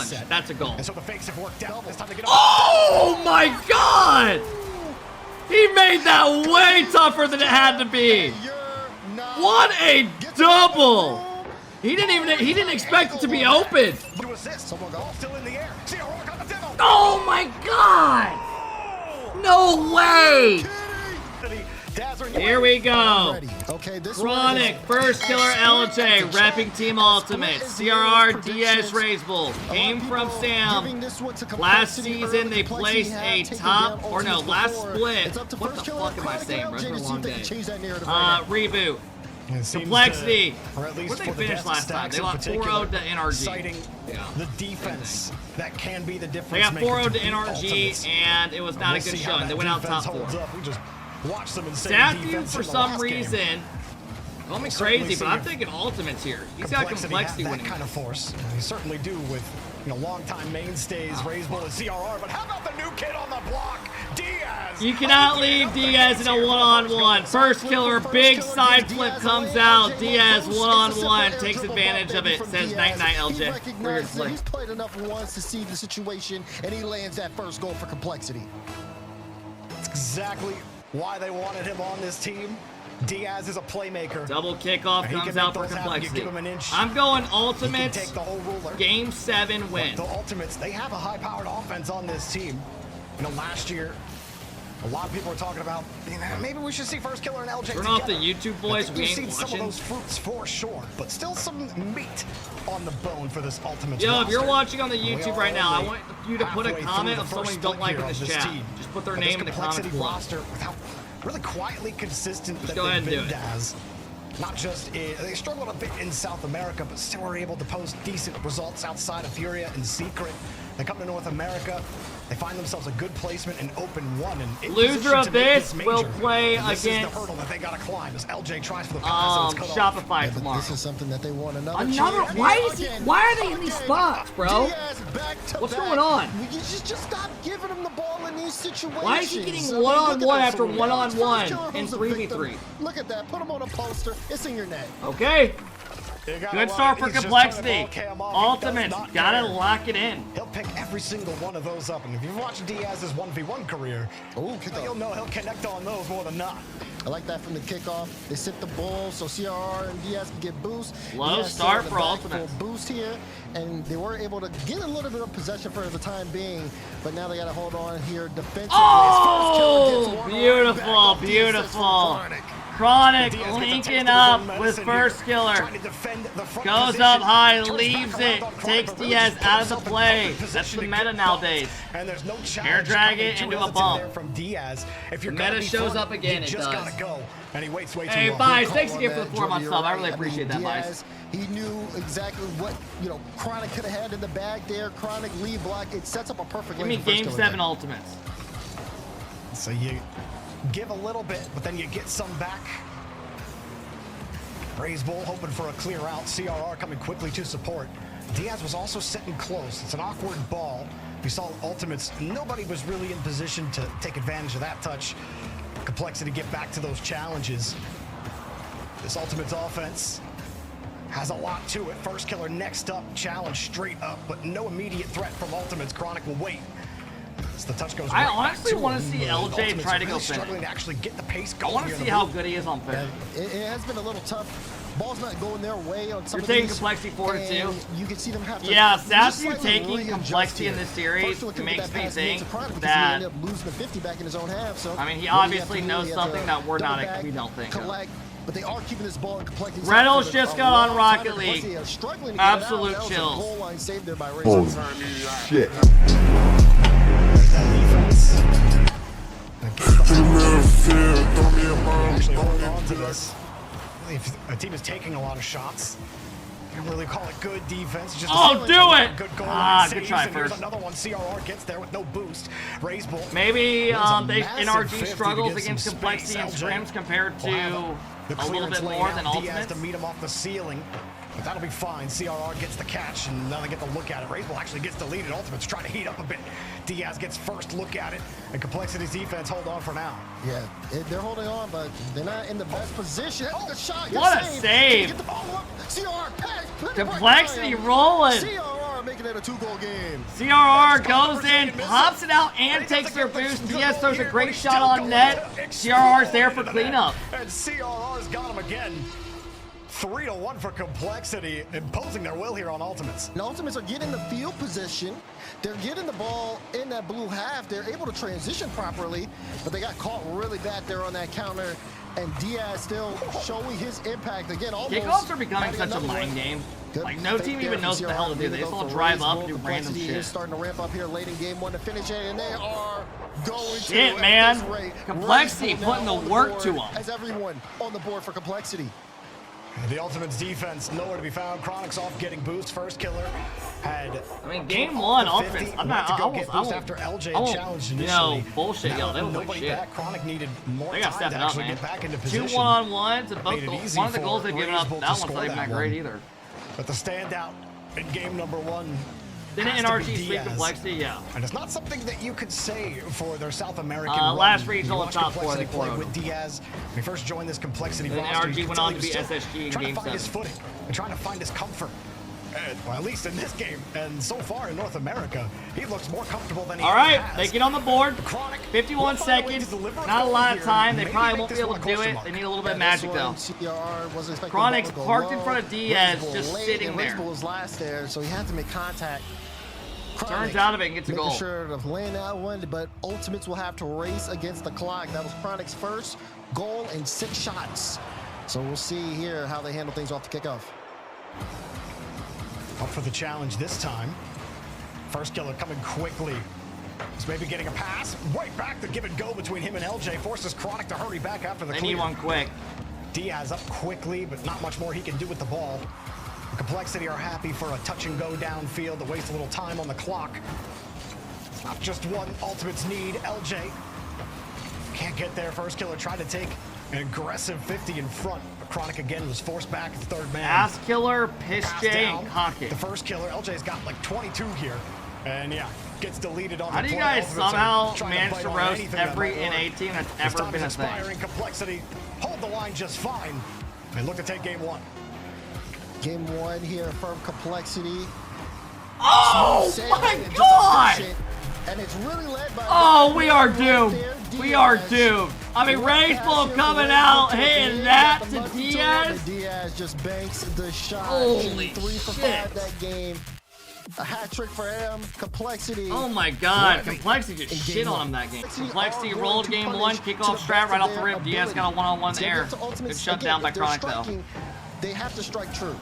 punch. That's a goal. And so the fakes have worked out. It's time to get Oh my God! He made that way tougher than it had to be. What a double! He didn't expect it to be open. Oh my God! No way! Here we go. Chronic, first killer LJ, repping Team Ultimate. CRR, Diaz, Razebull. Came from Sam. Last season, they placed a top, or no, last split. What the fuck am I saying, bro? It's been a long day. Reboot. Complexity. Where did they finish last time? They lost 4-0 to NRG. Yeah. The defense that can be the difference. They got 4-0 to NRG, and it was not a good showing. They went out top 4. Statue, for some reason, call me crazy, but I'm thinking Ultimate's here. He's got complexity winning. That kind of force. They certainly do with, longtime mainstays, Razebull and CRR. But how about the new kid on the block, Diaz? You cannot leave Diaz in a one-on-one. First killer, big side flip comes out. Diaz one-on-one takes advantage of it. Says night-night, LJ. He's played enough once to see the situation, and he lands that first goal for complexity. That's exactly why they wanted him on this team. Diaz is a playmaker. Double kickoff comes out for complexity. I'm going Ultimate. Game 7 win. The Ultimates, they have a high-powered offense on this team. Last year, a lot of people were talking about, maybe we should see First Killer and LJ Turn off the YouTube, boys. We ain't watching. Some of those fruits for sure, but still some meat on the bone for this Ultimate. Yo, if you're watching on the YouTube right now, I want you to put a comment of someone you don't like in this chat. Just put their name in the comments below. Really quietly consistent. Just go ahead and do it. Not just they struggled a bit in South America, but still were able to post decent results outside of Furia in secret. They come to North America. They find themselves a good placement in Open 1. And loser of this will play against. This is the hurdle that they gotta climb as LJ tries for the pass. Shopify tomorrow. This is something that they want another. Why are they in these spots, bro? What's going on? You just stop giving him the ball in these situations. Why is he getting one-on-one after one-on-one in 3v3? Look at that. Put him on a poster. It's in your net. Okay. Good start for complexity. Ultimate, gotta lock it in. He'll pick every single one of those up, and if you've watched Diaz's 1v1 career, you'll know he'll connect on those more than not. I like that from the kickoff. They sit the ball so CRR and Diaz can get boost. Low start for Ultimate. Boost here, and they were able to get a little bit of possession for the time being, but now they got to hold on here defensively. Oh, beautiful, beautiful. Chronic linking up with First Killer. Goes up high, leaves it, takes Diaz out of the play. That's the meta nowadays. Air drag it into a bump. The meta shows up again, it does. Hey, Bias, thanks again for the 4-month sub. I really appreciate that, Bias. He knew exactly what, Chronic could have had in the bag there. Chronic lead block. It sets up a perfect lane. Give me Game 7 Ultimates. So you give a little bit, but then you get some back. Razebull hoping for a clear out. CRR coming quickly to support. Diaz was also sitting close. It's an awkward ball. We saw Ultimates. Nobody was really in position to take advantage of that touch. Complexity get back to those challenges. This Ultimates offense has a lot to it. First Killer next up, challenge straight up, but no immediate threat from Ultimates. Chronic will wait. The touch goes I honestly want to see LJ try to go struggling to actually get the pace going. I want to see how good he is on fair. It has been a little tough. Ball's not going their way on some You're taking complexity 4-2. You can see them have to. Yeah, Statue taking complexity in this series makes me think that. He losing the 50 back in his own half. So I mean, he obviously knows something that we don't think. But they are keeping this ball in complexity. Reynolds just got on Rocket League. Absolute chills. Holy shit. If a team is taking a lot of shots, you don't really call it good defense. Just do it! Good goal. Good try first. Another one. CRR gets there with no boost. Razebull. Maybe NRG struggles against complexity and scrims compared to a little bit more than Ultimates. To meet him off the ceiling. But that'll be fine. CRR gets the catch, and now they get the look at it. Razebull actually gets deleted. Ultimate's trying to heat up a bit. Diaz gets first look at it, and Complexity's defense hold on for now. Yeah, they're holding on, but they're not in the best position. That's a shot. What a save! Get the ball up. CRR pass. Complexity rolling. CRR making looking at a 2-goal game. CRR goes in, pops it out, and takes their boost. Diaz throws a great shot on net. CRR's there for cleanup. And CRR's got him again. 3-1 for Complexity, imposing their will here on Ultimates. And Ultimates are getting the field position. They're getting the ball in that blue half. They're able to transition properly, but they got caught really bad there on that counter. And Diaz still showing his impact again. Kickoffs are becoming such a mind game. Like, no team even knows what the hell to do. They just all drive up and do random shit. Starting to ramp up here late in game 1 to finish it, and they are going shit, to man. Complexity putting the work to them. As everyone on the board for Complexity. The Ultimates defense nowhere to be found. Chronic's off getting boost. First killer had. I mean, game 1 offense. I'm not. I won't. After LJ challenged initially. No bullshit, yo. They look like shit. Back. Chronic needed more they got time to actually get back into position. 2 1-on-1s, and both one of the goals they've given up. That one's not even that great either. But the standout in game number 1. Didn't NRG sweep Complexity? Yeah. And it's not something that you could say for their South American last regional and top 4 they played with Diaz. When he first joined this Complexity roster, NRG went on to be SSG in trying game to find 7. his footing and trying to find his comfort. Well, at least in this game, and so far in North America, he looks more comfortable than he All right, has. they get on the board. 51 seconds, not a lot of time. They probably won't be able to do it. They need a little bit of magic, though. Chronic's parked in front of Diaz, just sitting there. Was last there, so he had to make contact. Turns out of it and gets a goal. Making sure to land that one, but Ultimates will have to race against the clock. That was Chronic's first goal in 6 shots. So we'll see here how they handle things off the kickoff. Up for the challenge this time. First killer coming quickly. He's maybe getting a pass. Right back, the give and go between him and LJ forces Chronic to hurry back after the clear. They need one quick. Diaz up quickly, but not much more he can do with the ball. The Complexity are happy for a touch and go downfield to waste a little time on the clock. Not just one Ultimates need. LJ can't get there. First killer tried to take an aggressive 50 in front. But Chronic again was forced back at the third man. Ass killer, piss J, and cock it. The first killer, LJ's got like 22 here. And yeah, gets deleted on the How do you guys somehow manage to roast every NA team that's ever been a thing? Complexity hold the line just fine. They look to take game 1. Game 1 here from Complexity. Oh my god! And it's really led by. Oh, we are doomed. We are doomed. I mean, Rainbow coming out, hitting that to Diaz. Diaz just banks the shot. Holy 3 for shit. 5 that game. A hat trick for him. Complexity. Oh my god, Complexity just shit on him that game. Complexity rolled game 1, kickoff strat right off the rip. Diaz got a one-on-one there. Good shut down by Chronic though. They have to strike true.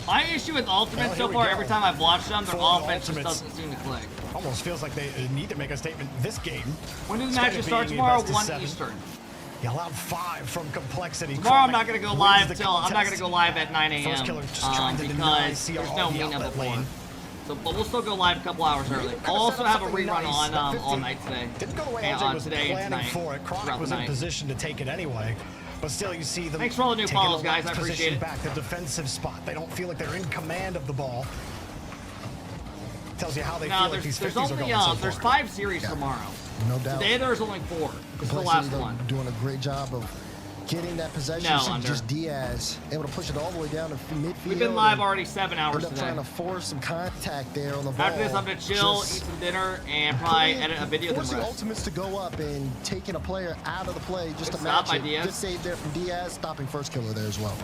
My issue with Ultimate so far, every time I've watched them, their offense just doesn't seem to click. Almost feels like they need to make a statement this game. When does the match start tomorrow? 1 Eastern. You allowed 5 from Complexity. Tomorrow I'm not gonna go live till I'm not gonna go live at 9 a.m. because there's no meetup before. So, but we'll still go live a couple hours early. I'll also have a rerun on all night today. Didn't go the way and LJ on was today and planning tonight. for it. Chronic was in position to take it anyway. But still, you see them. Thanks for all the new follows, guys. I appreciate it. Back the defensive spot. They don't feel like they're in command of the ball. Tells you how they feel like these 50s are going so far. There's 5 series tomorrow. No doubt. Today there's only 4. This is the last one. Doing a great job of getting that possession. Just Diaz able to push it all the way down to midfield. We've been live already 7 hours today. Trying to force some contact there on the ball. After this, I'm gonna chill, eat some dinner, and probably edit a video. Forcing Ultimates to go up and taking a player out of the play just to match it. Good save there from Diaz, stopping first killer there as well.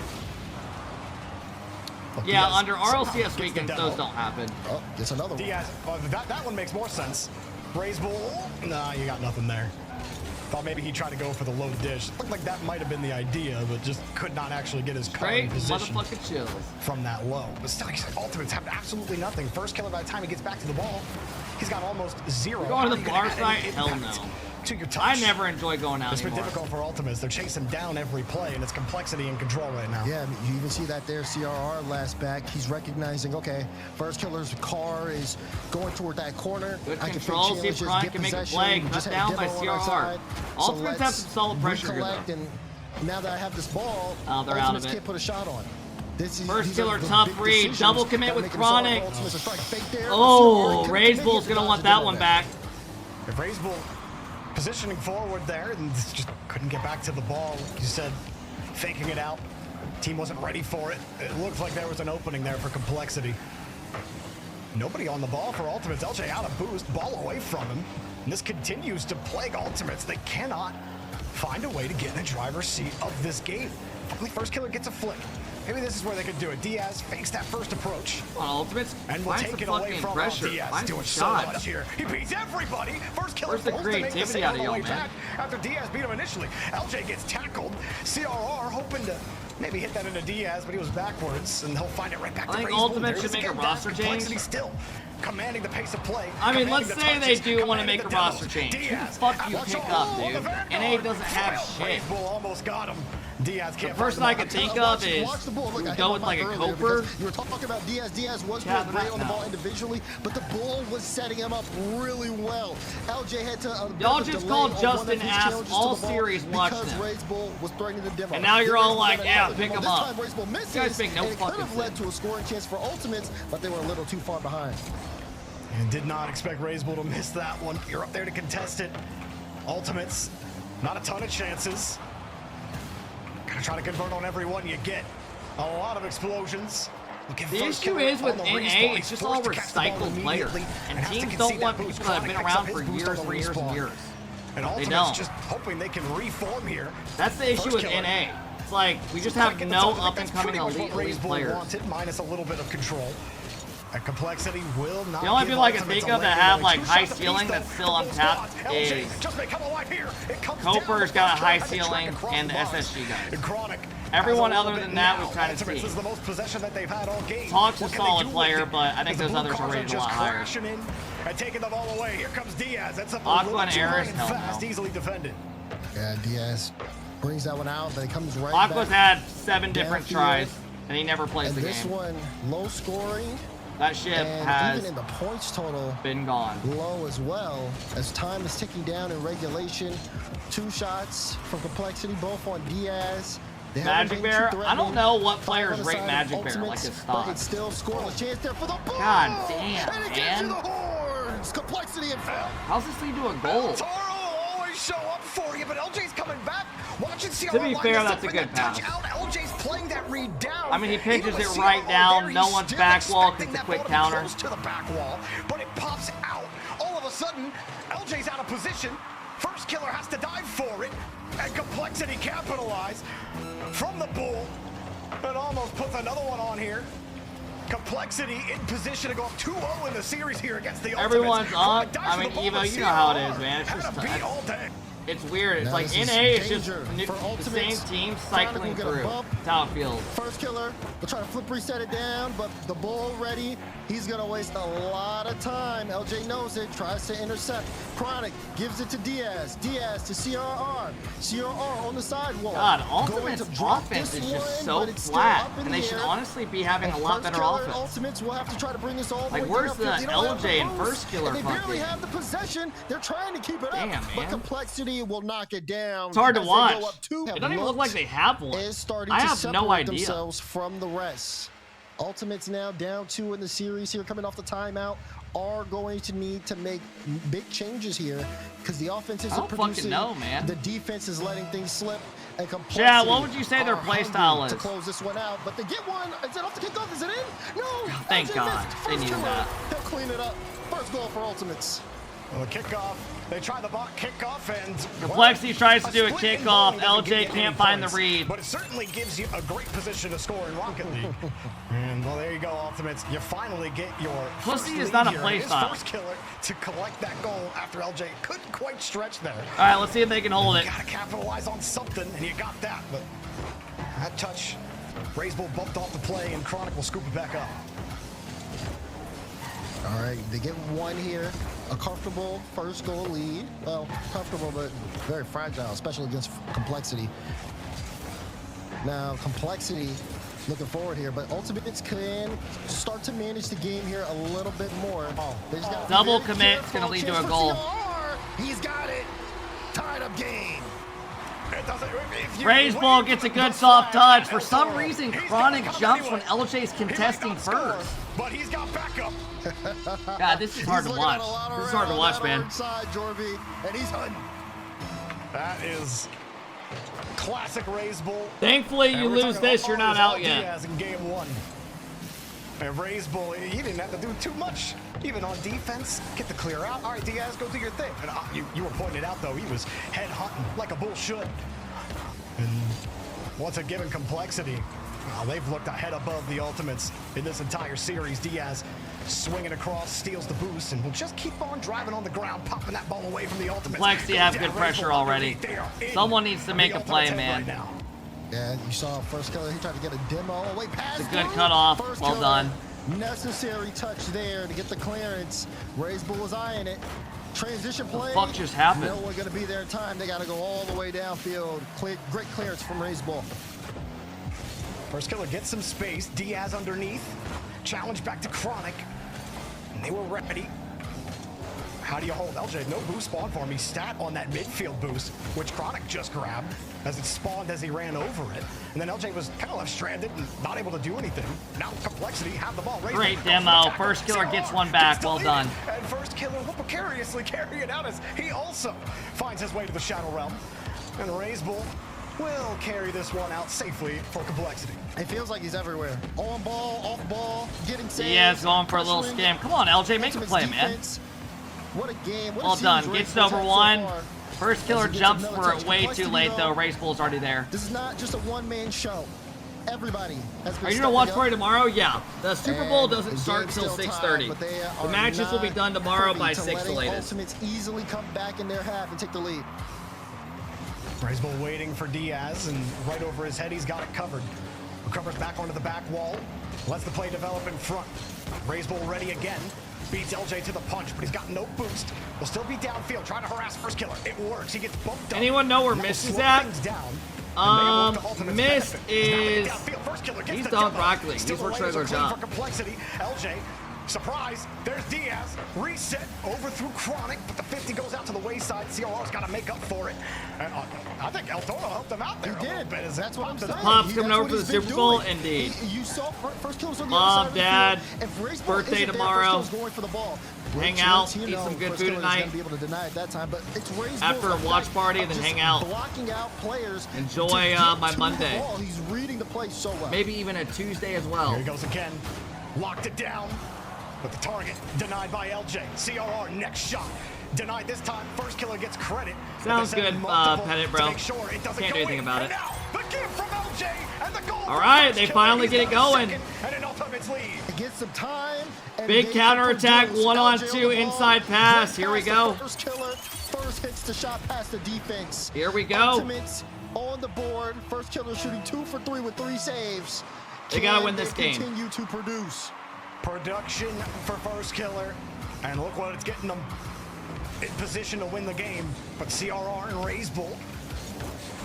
Yeah, under RLCS weekends, those don't happen. Oh, gets another one. Diaz, that one makes more sense. Raise ball. Nah, you got nothing there. Thought maybe he tried to go for the low dish. Looked like that might have been the idea, but just could not actually get his car in position motherfucking chill from that low. But still, Ultimates have absolutely nothing. First killer by the time he gets back to the ball, he's got almost 0. You're going to the far side? Hell no. To your touch. I never enjoy going out anymore. It's been difficult for Ultimates. They're chasing down every play, and it's Complexity in control right now. Yeah, you even see that there. CRR last back. He's recognizing, okay, first killer's car is going toward that corner. Good control. See if Chronic can make a play. Cut down by CRR. Ultimates have some solid pressure here, though. And now that I have this ball, they're out of it. Can't put a shot on. First killer, tough read. Double commit with Chronic. Oh, Raise Bull's going to want that one back. If Raise Bull positioning forward there and just couldn't get back to the ball. Like you said, faking it out. Team wasn't ready for it. It looked like there was an opening there for Complexity. Nobody on the ball for Ultimates. LJ out of boost, ball away from him. And this continues to plague Ultimates. They cannot find a way to get in the driver's seat of this game. Finally, First Killer gets a flick. Maybe this is where they could do it. Diaz fakes that first approach. Come on, Ultimates. And we'll take it away from pressure. Diaz. Doing so much here. He beats everybody. First Killer. Where's the creativity out of y'all, man? After Diaz beat him initially, LJ gets tackled. CRR hoping to maybe hit that into Diaz, but he was backwards, and he'll find it right back to I think Ultimate should make a roster change. Still commanding the pace of play. I mean, let's say they do want to make a roster change. Who the fuck you pick up, dude? NA doesn't have shit. Almost got him. Diaz The person I can think of is go with like a Coper. You were talking about Diaz. Diaz was doing great on the ball individually, but the Bull was setting him up really well. LJ had to. Y'all just called Justin ass all series watching him. Bull was threatening the demo. And now you're all like, yeah, pick him up. You guys make no fucking sense. It could have led to a scoring chance for Ultimates, but they were a little too far behind. And did not expect Razebull to miss that one. You're up there to contest it. Ultimates, not a ton of chances. Gonna try to convert on every one you get. A lot of explosions. The issue is with NA, it's just all recycled players. And teams don't want people that have been around for years and years and years. They don't. Just hoping they can reform here. That's the issue with NA. It's like, we just have no up-and-coming elite players. Minus a little bit of control. And Complexity will not. The only people I can think of that have like high ceiling that's still untapped is Coper's got a high ceiling and the SSG guys. Everyone other than that we've kind of seen. Talk's a solid player, but I think those others are rated a lot higher. And taking the ball away. Here comes Diaz. That's up Aqua and Aris, hell no. Easily defended. Yeah, Diaz brings that one out, but it comes right Aqua's back. had 7 different tries, and he never plays the game. This one, low scoring. That ship has even in the points total been gone low as well, as time is ticking down in regulation. 2 shots from Complexity, both on Diaz. Magic Bear, I don't know what players rate Magic Bear like his stock. It's still scoreless. Chance there for the ball. God damn, and it man. gets to the horns. Complexity and foul. How's this lead to a goal? Toro will always show up for you, but LJ's coming back. Watching CR to be fair, that's a good pass. LJ's playing that read down. I mean, he pitches it right down. No one's back wall because it's a quick counter. To the back wall, but it pops out. All of a sudden, LJ's out of position. First Killer has to dive for it, and Complexity capitalize from the Bull, and almost puts another one on here. Complexity in position to go up 2-0 in the series here against the Everyone's Ultimates. up. I mean, Evo, you know how it is, man. It's just it's weird. It's like NA is just the same team cycling through. That's how it feels. First Killer will try to flip reset it down, but the Bull ready. He's going to waste a lot of time. LJ knows it, tries to intercept. Chronic gives it to Diaz. Diaz to CRR. CRR on the sidewall. God, Ultimate's offense is just so flat, and they should honestly be having a lot better offense. Ultimates will have to try to bring this all the way like, where's the LJ and First Killer They barely have the possession. They're trying to keep it up, but Complexity will knock it down. It's hard to watch. It doesn't even look like they have one. I have no idea. Themselves from the rest. Ultimates now down 2 in the series here, coming off the timeout, are going to need to make big changes here because the offense isn't producing. I don't fucking know, man. The defense is letting things slip. And yeah, what would you say their play style is? To close this one out, but they get one. Is it off the kickoff? Is it in? No. Oh, thank God. They needed that. They'll clean it up. First goal for Ultimates. Well, the kickoff. They try the kickoff and Complexity tries to do a kickoff. LJ can't find the read. But it certainly gives you a great position to score in Rocket League. And well, there you go, Ultimates. You finally get your Pussy is not a play style. First Killer to collect that goal after LJ couldn't quite stretch there. All right, let's see if they can hold it. You gotta capitalize on something, and you got that. But that touch, Razebull bumped off the play, and Chronic will scoop it back up. All right, they get one here. A comfortable first goal lead. Well, comfortable, but very fragile, especially against Complexity. Now, Complexity looking forward here, but Ultimates can start to manage the game here a little bit more. They just got double commit. It's going to lead to a goal. He's got it. Tied up game. Razebull gets a good soft touch. For some reason, Chronic jumps when LJ's contesting first. But he's got backup. God, this is hard to watch. This is hard to watch, man. And he's hunting. That is classic Razebull. Thankfully, you lose this, you're not out yet. In game 1. And Ray's Bull, he didn't have to do too much. Even on defense, get the clear out. All right, Diaz, go do your thing. And you were pointing it out, though. He was head hunting like a bull should. And once a given complexity, well, they've looked ahead above the Ultimates in this entire series. Diaz swinging across, steals the boost, and will just keep on driving on the ground, popping that ball away from the Ultimates. Complexity have good pressure already. Someone needs to make a play, man. Right now. Yeah, you saw first killer. He tried to get a demo. Way past. It's a good cutoff. Well done. Necessary touch there to get the clearance. Ray's Bull was eyeing it. Transition play. What the fuck just happened? No one going to be there in time. They got to go all the way downfield. Great clearance from Ray's Bull. First killer gets some space. Diaz underneath. Challenge back to Chronic. And they were ready. How do you hold LJ? No boost spawn for him. He stat on that midfield boost, which Chronic just grabbed as it spawned as he ran over it. And then LJ was kind of left stranded and not able to do anything. Now Complexity have the ball. Great demo. First killer gets one back. Well done. And first killer will precariously carry it out as he also finds his way to the Shadow Realm. And Ray's Bull will carry this one out safely for Complexity. It feels like he's everywhere. On ball, off ball, getting saves. Yeah, it's going for a little scam. Come on, LJ, make a play, man. What a game. What Well done. Gets over one. First killer jumps for it way too late, though. Ray's Bull's already there. This is not just a one-man show. Everybody has been. Are you gonna watch party tomorrow? Yeah. The Super Bowl doesn't start until 6:30. The matches will be done tomorrow by 6 the latest. Ultimates easily come back in their half and take the lead. Ray's Bull waiting for Diaz, and right over his head, he's got it covered. Recovers back onto the back wall. Lets the play develop in front. Ray's Bull ready again. Beats LJ to the punch, but he's got no boost. Will still be downfield, trying to harass first killer. It works. He gets bumped up. Anyone know where Mist is at? Mist is. He's done Rocket League. He's worked regular job. Complexity. LJ. Surprise, there's Diaz, reset, overthrew Chronic, but the 50 goes out to the wayside. CRR's got to make up for it. And I think El Toro helped him out there. He did. That's what I'm saying. Pop's coming over for the Super Bowl, indeed. You saw first kills on the Mom, other Dad, side of the field. birthday tomorrow. Going for the ball. Hang out, eat some good food tonight. Be able to deny it that time, but it's after a watch party, and then hang out. Blocking out players. Enjoy my Monday. He's reading the play so well. Maybe even a Tuesday as well. Here he goes again. Locked it down. But the target denied by LJ. CRR next shot. Denied this time. First killer gets credit. Sounds good, Pettit, bro. Sure Can't do anything about it. The gift from LJ and the goal. All right, they finally get it going. And an Ultimates lead. It gets some time. Big counterattack, 1-on-2 inside pass. Here we go. First killer first hits the shot past the defense. Here we go. Ultimates on the board. First killer shooting 2 for 3 with 3 saves. They gotta win this game. Continue to produce. Production for first killer, and look what it's getting them in position to win the game. But CRR and Ray's Bull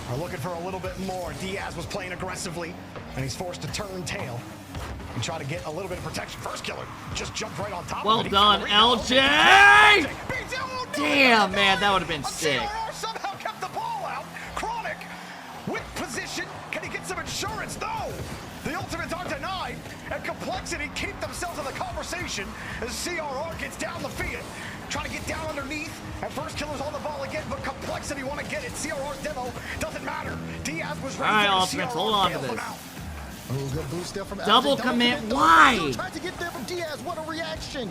are looking for a little bit more. Diaz was playing aggressively, and he's forced to turn tail and try to get a little bit of protection. First killer just jumped right on top well of it. Done, LJ! Damn, man, that would have been sick. CRR somehow kept the ball out. Chronic with position. Can he get some insurance? No! The Ultimates are denied, and Complexity keep themselves in the conversation as CRR gets down the field. Trying to get down underneath, and first killer's on the ball again, but Complexity want to get it. CRR's demo doesn't matter. Diaz was ready. All right, Ultimates, hold on to this. Oh, good boost there from Double commit. Why? Tried to get there from Diaz. What a reaction.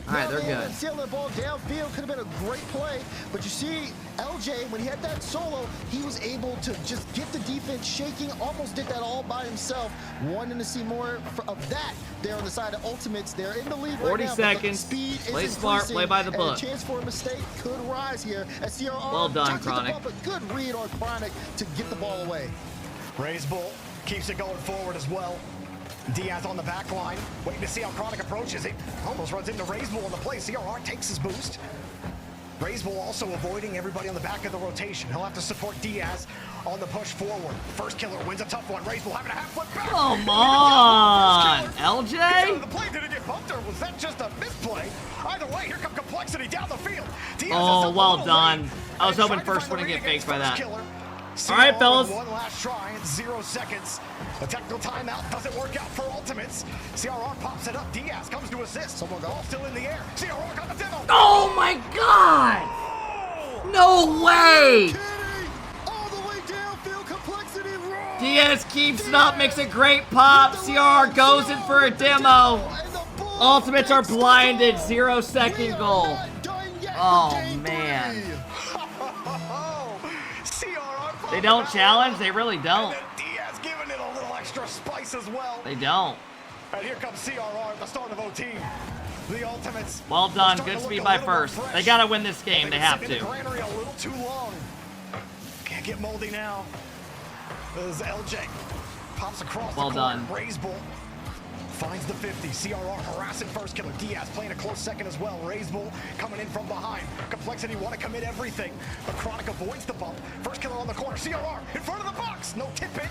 All right, they're good. Sealing the ball downfield could have been a great play, but you see, LJ, when he had that solo, he was able to just get the defense shaking, almost did that all by himself. Wanting to see more of that there on the side of Ultimates. They're in the lead 40 right now, seconds. Speed Play is smart, play by the book. A chance for a mistake could rise here as CRR well done, Chronic. But good read on Chronic to get the ball away. Ray's Bull keeps it going forward as well. Diaz on the back line, waiting to see how Chronic approaches it. Almost runs into Ray's Bull on the play. CRR takes his boost. Ray's Bull also avoiding everybody on the back of the rotation. He'll have to support Diaz on the push forward. First killer wins a tough one. Ray's Bull having a half foot back. Come on, LJ. The play didn't get bumped, or was that just a misplay? Either way, here comes Complexity down the field. Diaz oh, well done. I was hoping first one to get faked by that. All right, fellas. One last try, 0 seconds. The technical timeout doesn't work out for Ultimates. CRR pops it up. Diaz comes to assist. Ball still in the air. CRR got the demo. Oh my God! No way! All the way downfield, Complexity. Diaz keeps it up, makes a great pop. CRR goes in for a demo. Ultimates are blinded. 0-second goal. Oh, man. They don't challenge? They really don't. Diaz giving it a little extra spice as well. They don't. And here comes CRR at the start of OT. The Ultimates. Well done. Good speed by first. They got to win this game. They have to. A little too long. Can't get moldy now. This is LJ. Pops across well the done. Raiseball finds the 50. CRR harassing first killer. Diaz playing a close second as well. Raiseball coming in from behind. Complexity want to commit everything. But Chronic avoids the bump. First killer on the corner. CRR in front of the box. No tip it.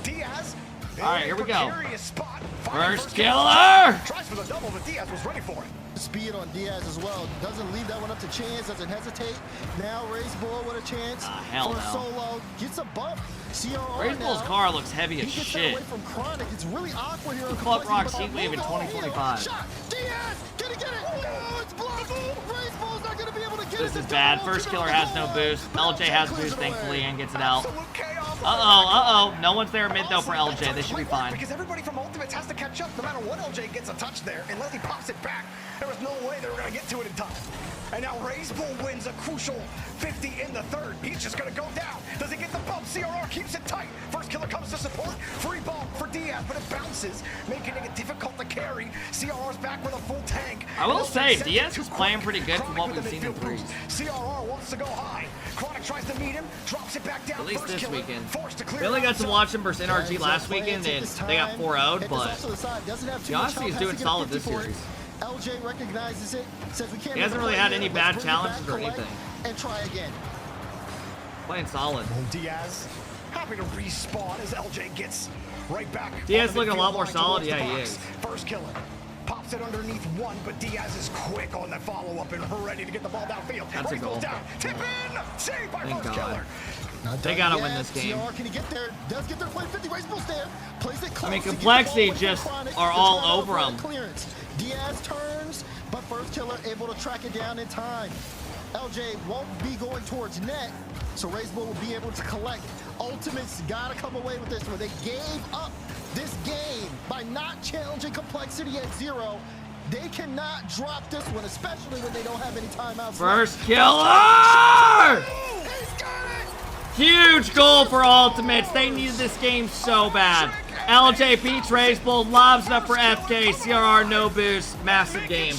Diaz. All right, here we go. Spot. First killer. Tries for the double, but Diaz was ready for it. Speed on Diaz as well. Doesn't leave that one up to chance. Doesn't hesitate. Now Raiseball with a chance. Hell for no. Solo. Gets a bump. CRR Raiseball's car looks heavy as he gets shit. away from Chronic. It's really awkward here. Club Rock Heatwave in 2025. Shot. Diaz. Can he get it? Oh, it's blocked. Raiseball's not going to be able to get it. This is bad. First killer has no boost. LJ has boost, thankfully, and gets it out. Uh-oh. No one's there mid, though, for LJ. They should be fine. Because everybody from Ultimates has to catch up. No matter what, LJ gets a touch there. Unless he pops it back, there was no way they were going to get to it in time. And now Raiseball wins a crucial 50 in the third. He's just going to go down. Does he get the bump? CRR keeps it tight. First killer comes to support. Free ball for Diaz, but it bounces, making it difficult to carry. CRR's back with a full tank. I will say, Diaz is playing pretty good from what we've seen in threes. CRR wants to go high. Chronic tries to meet him, drops it back down. At least this weekend. We We only got to watch him versus NRG last weekend, and they got 4-0'd, but Yossi is doing solid this series. LJ recognizes it, says we can't. He hasn't really had any bad challenges or anything. And try again. Playing solid. Diaz happy to respawn as LJ gets right back. Diaz looking a lot more solid. Yeah, he is. First killer. Pops it underneath one, but Diaz is quick on the follow-up and ready to get the ball downfield. That's a goal. Down. Tip in! Saved by Thank first God. killer. They gotta win this game. CR, can he get there? Does get there. Play 50. Raiseball's there. Plays it close. I mean, Complexity just are all over him. Clearance. Diaz turns, but first killer able to track it down in time. LJ won't be going towards net, so Raiseball will be able to collect. Ultimates gotta come away with this one. They gave up this game by not challenging Complexity at 0. They cannot drop this one, especially when they don't have any timeouts. First killer! He's got it! Huge goal for Ultimates. They needed this game so bad. LJ beats Raiseball, lobs it up for FK. CRR no boost. Massive game.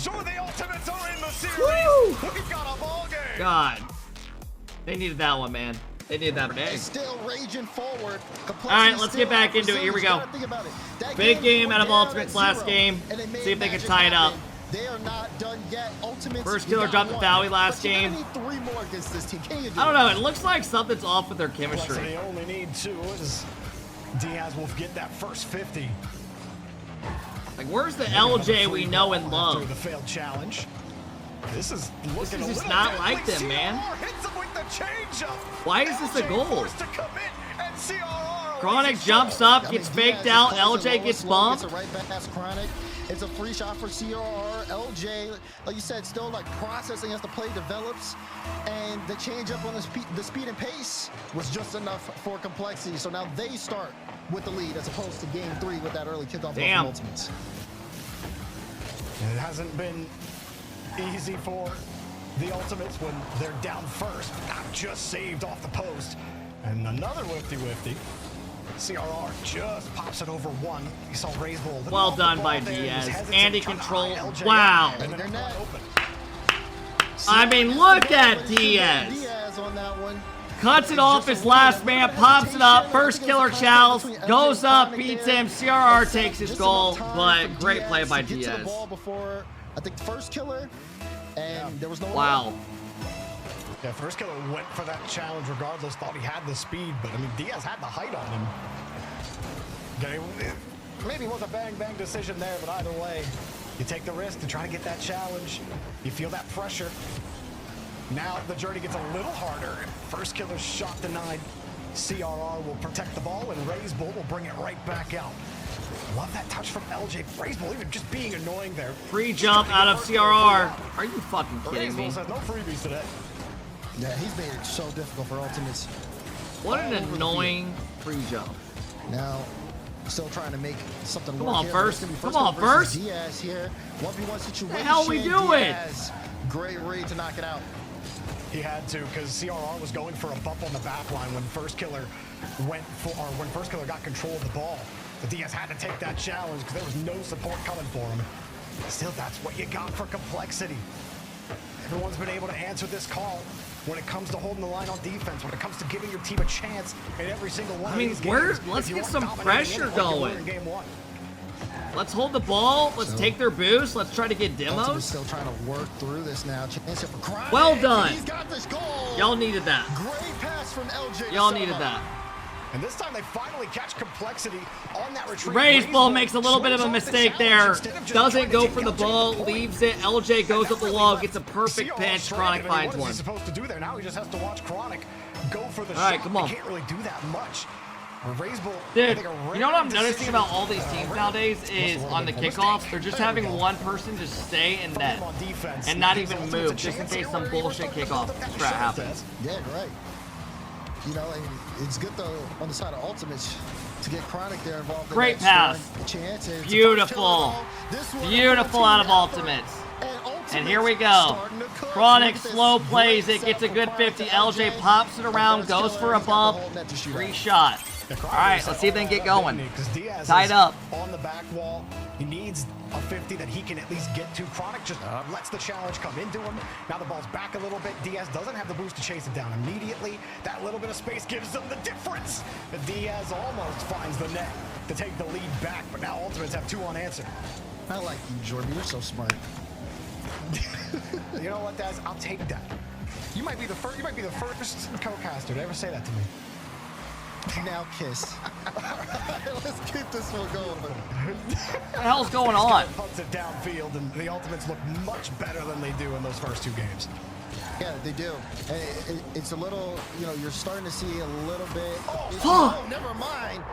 Woo! God. They needed that one, man. They needed that big. Still raging forward. All right, let's get back into it. Here we go. Big game out of Ultimates last game. See if they can tie it up. They are not done yet. Ultimates. First killer dropped the Dowie last game. Three more against this team. Can you do I don't know. It looks like something's off with their chemistry. They only need 2. Diaz will get that first 50. Like, where's the LJ we know and love? The failed challenge. This is just not like them, man. Why is this a goal? Chronic jumps up, gets faked out. LJ gets bumped. It's a right past Chronic. It's a free shot for CRR. LJ, like you said, still like processing as the play develops, and the change up on the speed and pace was just enough for Complexity. So now they start with the lead as opposed to game 3 with that early kickoff from Ultimates. It hasn't been easy for the Ultimates when they're down first, not just saved off the post. And another whifty. CRR just pops it over one. You saw Raiseball. Well done by Diaz. Andy control. Wow. I mean, look at Diaz. Diaz on that one. Cuts it off his last man, pops it up. First killer Charles goes up, beats him. CRR takes his goal, but great play by Diaz. Before, I think first killer, and there was no. Wow. Yeah, first killer went for that challenge regardless, thought he had the speed, but I mean, Diaz had the height on him. Okay, maybe it was a bang-bang decision there, but either way, you take the risk to try to get that challenge. You feel that pressure. Now the journey gets a little harder. First killer's shot denied. CRR will protect the ball, and Raiseball will bring it right back out. Love that touch from LJ. Raiseball even just being annoying there. Free jump out of CRR. Are you fucking kidding me? Says no freebies today. Yeah, he's made it so difficult for Ultimates. What an annoying free jump. Now, still trying to make something Come work on, here. Burst. It's gonna be Come killer on, versus Burst. Diaz here. 1v1 situation. What the hell we doing? Diaz, great read to knock it out. He had to, because CRR was going for a bump on the back line when First Killer got control of the ball. But Diaz had to take that challenge because there was no support coming for him. Still, that's what you got for complexity. Everyone's been able to answer this call when it comes to holding the line on defense, when it comes to giving your team a chance in every single one of these games. Let's If you get want some dominating pressure in it like you were going. in game 1. Let's hold the ball. Let's take their boost. Let's try to get Ultimate's demos. still trying to work through this now. Chance here for Chronic. Well done. He's got this goal. Y'all needed that. Great pass from LJ. Y'all needed that. And this time they finally catch complexity on that retreat. Raiseball makes a little bit of a mistake there. Doesn't go for the ball, leaves it. LJ goes up the wall, gets a perfect pinch. Chronic finds What one. is he supposed to do there? Now he just has to watch Chronic go for the All right, shot. come on. He can't really do that much. Raiseball, Dude, you know what I'm noticing about all these teams nowadays is on the kickoffs, they're just having one person just stay in net and not even move just in case some bullshit kickoff crap happens. Yeah, right. You know, and it's good though on the side of Ultimates to get Chronic there involved. Great pass. Beautiful. Beautiful out of Ultimates. And here we go. Chronic slow plays it, gets a good 50. LJ pops it around, goes for a bump. Free shot. All right, let's see if they can get going. Tied up. On the back wall, he needs a 50 that he can at least get to. Chronic just lets the challenge come into him. Now the ball's back a little bit. Diaz doesn't have the boost to chase it down immediately. That little bit of space gives them the difference. But Diaz almost finds the net to take the lead back, but now Ultimates have 2 unanswered. I like you, Jordan. You're so smart. You know what, Daz? I'll take that. You might be the first co-caster to ever say that to me. Now kiss. All right, let's keep this one going. What the hell's going on? Puts it downfield, and the Ultimates look much better than they do in those first 2 games. Yeah, they do. And it's a little, you know, you're starting to see a little bit. Oh, never mind.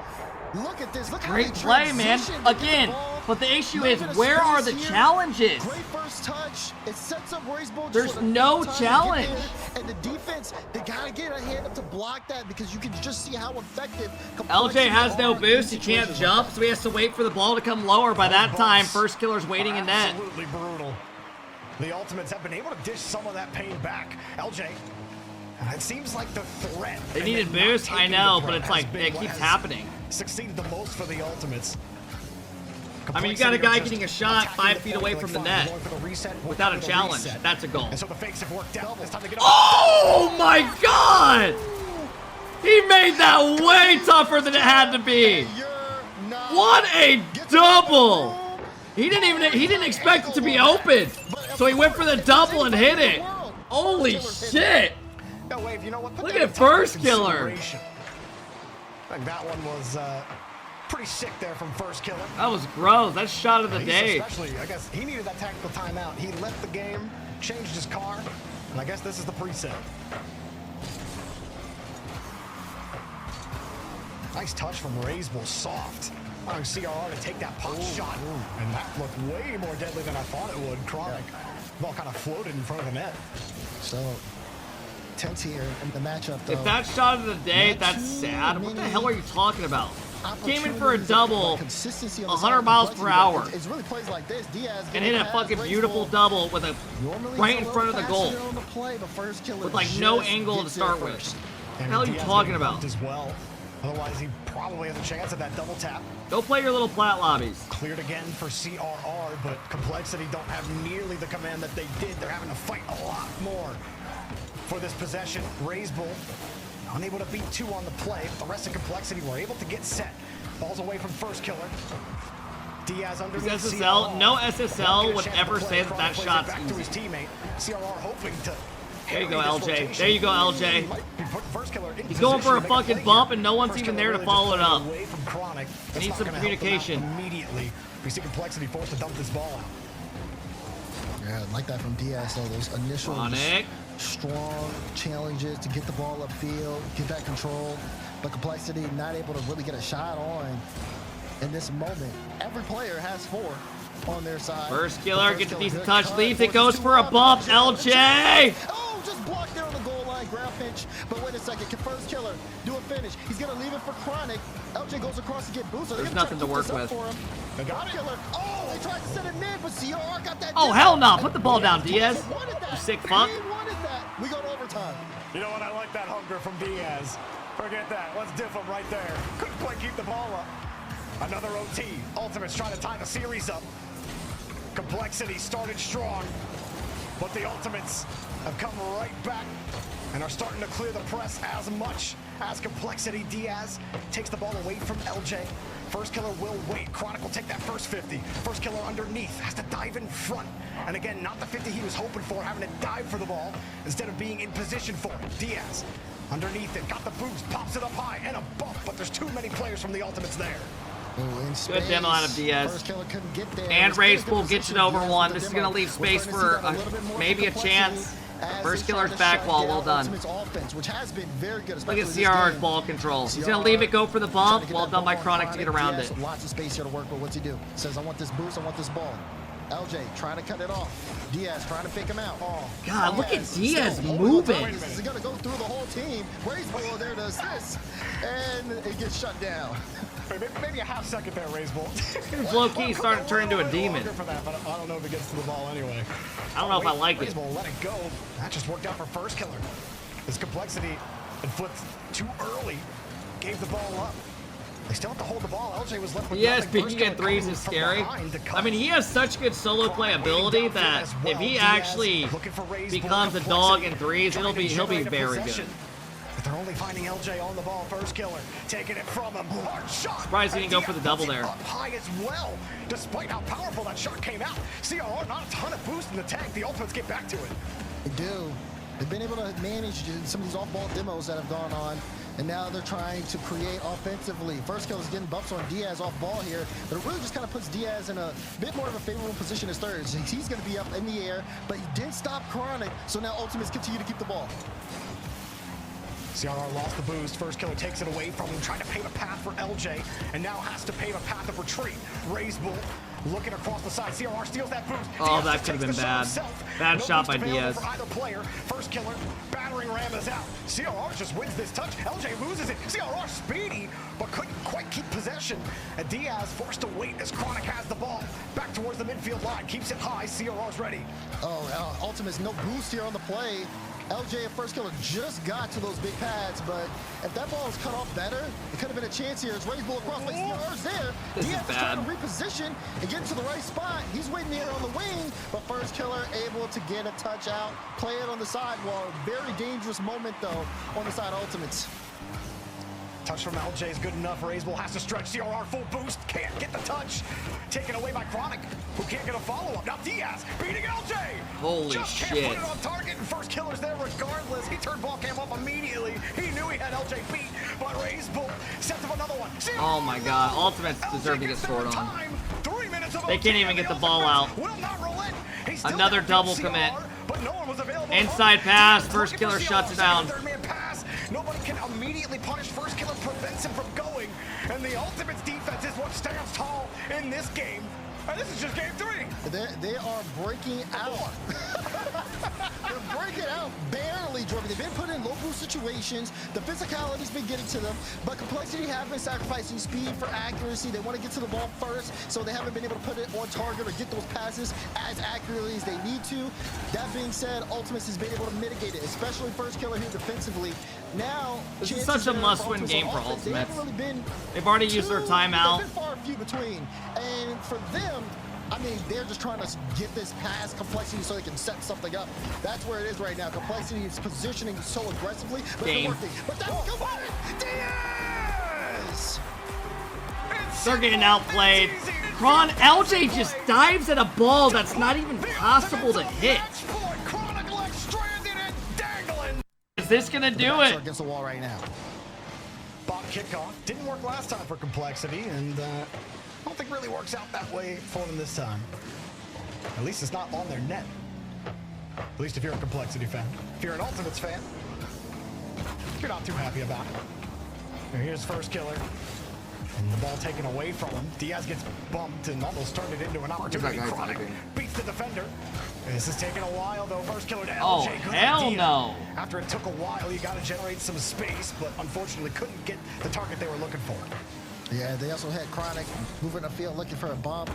Look at this. Look great how they play, man. transition to get the Again, ball. but the issue Little is, bit of where are space the here. challenges? Great first touch. It sets up Raiseball. There's no challenge. And the defense, they gotta get a hand up to block that because you can just see how effective. LJ has no boost. He can't jump, so he has to wait for the ball to come lower. By that time, First Killer's waiting in net. Absolutely brutal. The Ultimates have been able to dish some of that pain back. LJ, it seems like the threat. They needed boost, I know, but it's like, it keeps happening. Succeeded the most for the Ultimates. I mean, you got a guy getting a shot 5 feet away from the net without a challenge. That's a goal. And so the fakes have worked out. It's time to get Oh my God! He made that way tougher than it had to be. What a double! He didn't expect it to be open, so he went for the double and hit it. Holy shit! No, Wave, you know what? Look at First Killer. I think that one was pretty sick there from First Killer. That was gross. That's shot of the day. Especially, I guess he needed that tactical timeout. He left the game, changed his car, and I guess this is the preset. Nice touch from Raiseball, soft. Allowing CRR to take that pop shot, and that looked way more deadly than I thought it would. Chronic, the ball kind of floated in front of the net. So tense here in the matchup, though. If that shot of the day, that's sad. What the hell are you talking about? Came in for a double, 100 miles per hour, It's really plays like this. Diaz and hit a fucking beautiful double with a right in front of the goal, with like no angle to start with. What the hell are you talking about? As well. Otherwise, he probably has a chance at that double tap. Go play your little plat lobbies. Cleared again for CRR, but Complexity don't have nearly the command that they did. They're having to fight a lot more for this possession. Raiseball unable to beat 2 on the play, but the rest of Complexity were able to get set. Ball's away from First Killer. Diaz underneath SSL, no SSL would ever say that that shot's back to his easy. teamate. CRR hoping to. There you go, LJ. There you go, LJ. He's He's going for a fucking bump, and no one's even there to follow it up. He Needs some communication. Immediately, we see Complexity forced to dump this ball out. Yeah, I like that from Diaz, though. Those initial strong challenges to get the ball upfield, get that control. But Complexity not able to really get a shot on in this moment. Every player has 4 on their side. First Killer gets a decent touch, leaves it, goes for a bump. LJ! Oh, just blocked there on the goal line, ground pinch. But wait a second, can First Killer do a finish? He's gonna leave it for Chronic. LJ LJ goes across to get boost. There's nothing to work with. They got it. Oh, they tried to set it mid, but CR got that. Oh, hell no. Put the ball down, Diaz. You sick fuck. He wanted that. We go to overtime. You know what? I like that hunger from Diaz. Forget that. Let's diff him right there. Couldn't quite keep the ball up. Another OT. Ultimates trying to tie the series up. Complexity started strong, but the Ultimates have come right back and are starting to clear the press as much as Complexity. Diaz takes the ball away from LJ. First killer will wait. Chronic will take that first 50. First killer underneath has to dive in front. And again, not the 50 he was hoping for, having to dive for the ball instead of being in position for it. Diaz underneath it, got the boost, pops it up high, and a bump, but there's too many players from the Ultimates there. Good demo out of Diaz. First killer couldn't get there. And Race will get position. it over Diaz one. with This the is going to demo. leave space We're for starting to see that a little bit more maybe a complexity chance. as First they try killer's to back shut wall. down Well done. Ultimate's offense, which has been very good. Look at especially CRR's this game. ball control. He's CRR going to leave it go for the trying bump. to get Well that done by ball on Chronic to get around Diaz, it. Lots of space here to work, but what's he do? Says, I want this boost, I want this ball. LJ trying to cut it off. Diaz trying to fake him out. Oh, God, look at Diaz still moving. holding on. This is going to go through the whole team. Raiseball there to assist, and it gets shut down. Maybe a half second there, Raiseball. He's low-key starting to turn into a demon. For that, but I don't know if it gets to the ball anyway. I don't know if I like it. Raiseball let it go. That just worked out for First Killer. His Complexity had flipped too early, gave the ball up. They still have to hold the ball. LJ was left with Yes, nothing. peeking First at threes Killer is coming scary. from behind to cut. I mean, he has such good solo playability that if he actually becomes a dog in threes, he'll be very good. But they're only finding LJ on the ball. First Killer taking it from him. Hard shot. Surprised he didn't go for the double there. Up high as well, despite how powerful that shot came out. CRR not a ton of boost in the tank. The Ultimates get back to it. They do. They've been able to manage some of these off-ball demos that have gone on, and now they're trying to create offensively. First Killer's getting buffs on Diaz off ball here, but it really just kind of puts Diaz in a bit more of a favorable position as third. He's going to be up in the air, but he did stop Chronic, so now Ultimates continue to keep the ball. CRR lost the boost. First Killer takes it away from him, trying to pave a path for LJ, and now has to pave a path of retreat. Raiseball looking across the side. CRR steals that boost. Oh, Diaz that could have been bad. Bad no shot by boost available Diaz. for either player. First Killer, battering ram is out. CRR just wins this touch. LJ loses it. CRR speedy, but couldn't quite keep possession. And Diaz forced to wait as Chronic has the ball. Back towards the midfield line. Keeps it high. CRR's ready. Oh, Ultimates, no boost here on the play. LJ and First Killer just got to those big pads, but if that ball was cut off better, it could have been a chance here. As Raiseball across, like CR's there. This Diaz is is trying bad. to reposition and get into the right spot. He's waiting here on the wing, but First Killer able to get a touch out, play it on the sidewall. Very dangerous moment, though, on the side of Ultimates. Touch from LJ is good enough. Raiseball has to stretch. CRR full boost. Can't get the touch. Taken away by Chronic, who can't get a follow-up. Now Diaz beating LJ. Holy Just shit. can't put it on target, and First Killer's there regardless. He turned ball cam off immediately. He knew he had LJ beat, but Raiseball sets up another one. CRR Oh my God, Ultimates LJ deserve to get gets there scored in on. time. 3 minutes of They OT, can't even and get the the ball out. Ultimates will not relent. He still Another got double CRR, commit. but no one was available. Inside Oh, pass, Diaz First looking for Killer CRR. shuts it down. Third man pass. Nobody can immediately punish. First Killer prevents him from going. And the Ultimates defense is what stands tall in this game. And this is just game 3. They are breaking out. They're breaking out barely, Jordan. They've been put in low boost situations. The physicality's been getting to them, but Complexity have been sacrificing speed for accuracy. They want to get to the ball first, so they haven't been able to put it on target or get those passes as accurately as they need to. That being said, Ultimates has been able to mitigate it, especially First Killer here defensively. Now, This is chances such a there must-win Ultimates game on for offense, they haven't Ultimates. really been They've already used their timeout. They've been far few between, and for them, I mean, they're just trying to get this past Complexity so they can set something up. That's where it is right now. Complexity is positioning so aggressively, but it's Game. working. But that's Diaz! They're getting outplayed. LJ just dives at a ball that's not even possible to hit. Is this gonna do it? Against the wall right now. Bot kickoff. Didn't work last time for Complexity, and I don't think really works out that way for them this time. At least it's not on their net. At least if you're a Complexity fan. If you're an Ultimates fan, you're not too happy about it. And here's First Killer. And the ball taken away from him. Diaz gets bumped and almost turned it into an opportunity. guy Chronic typing? beats the defender. This is taking a while, though. First Killer to LJ. Oh, Good hell idea. no. After it took a while, you got to generate some space, but unfortunately couldn't get the target they were looking for. Yeah, they also had Chronic moving upfield looking for a bump,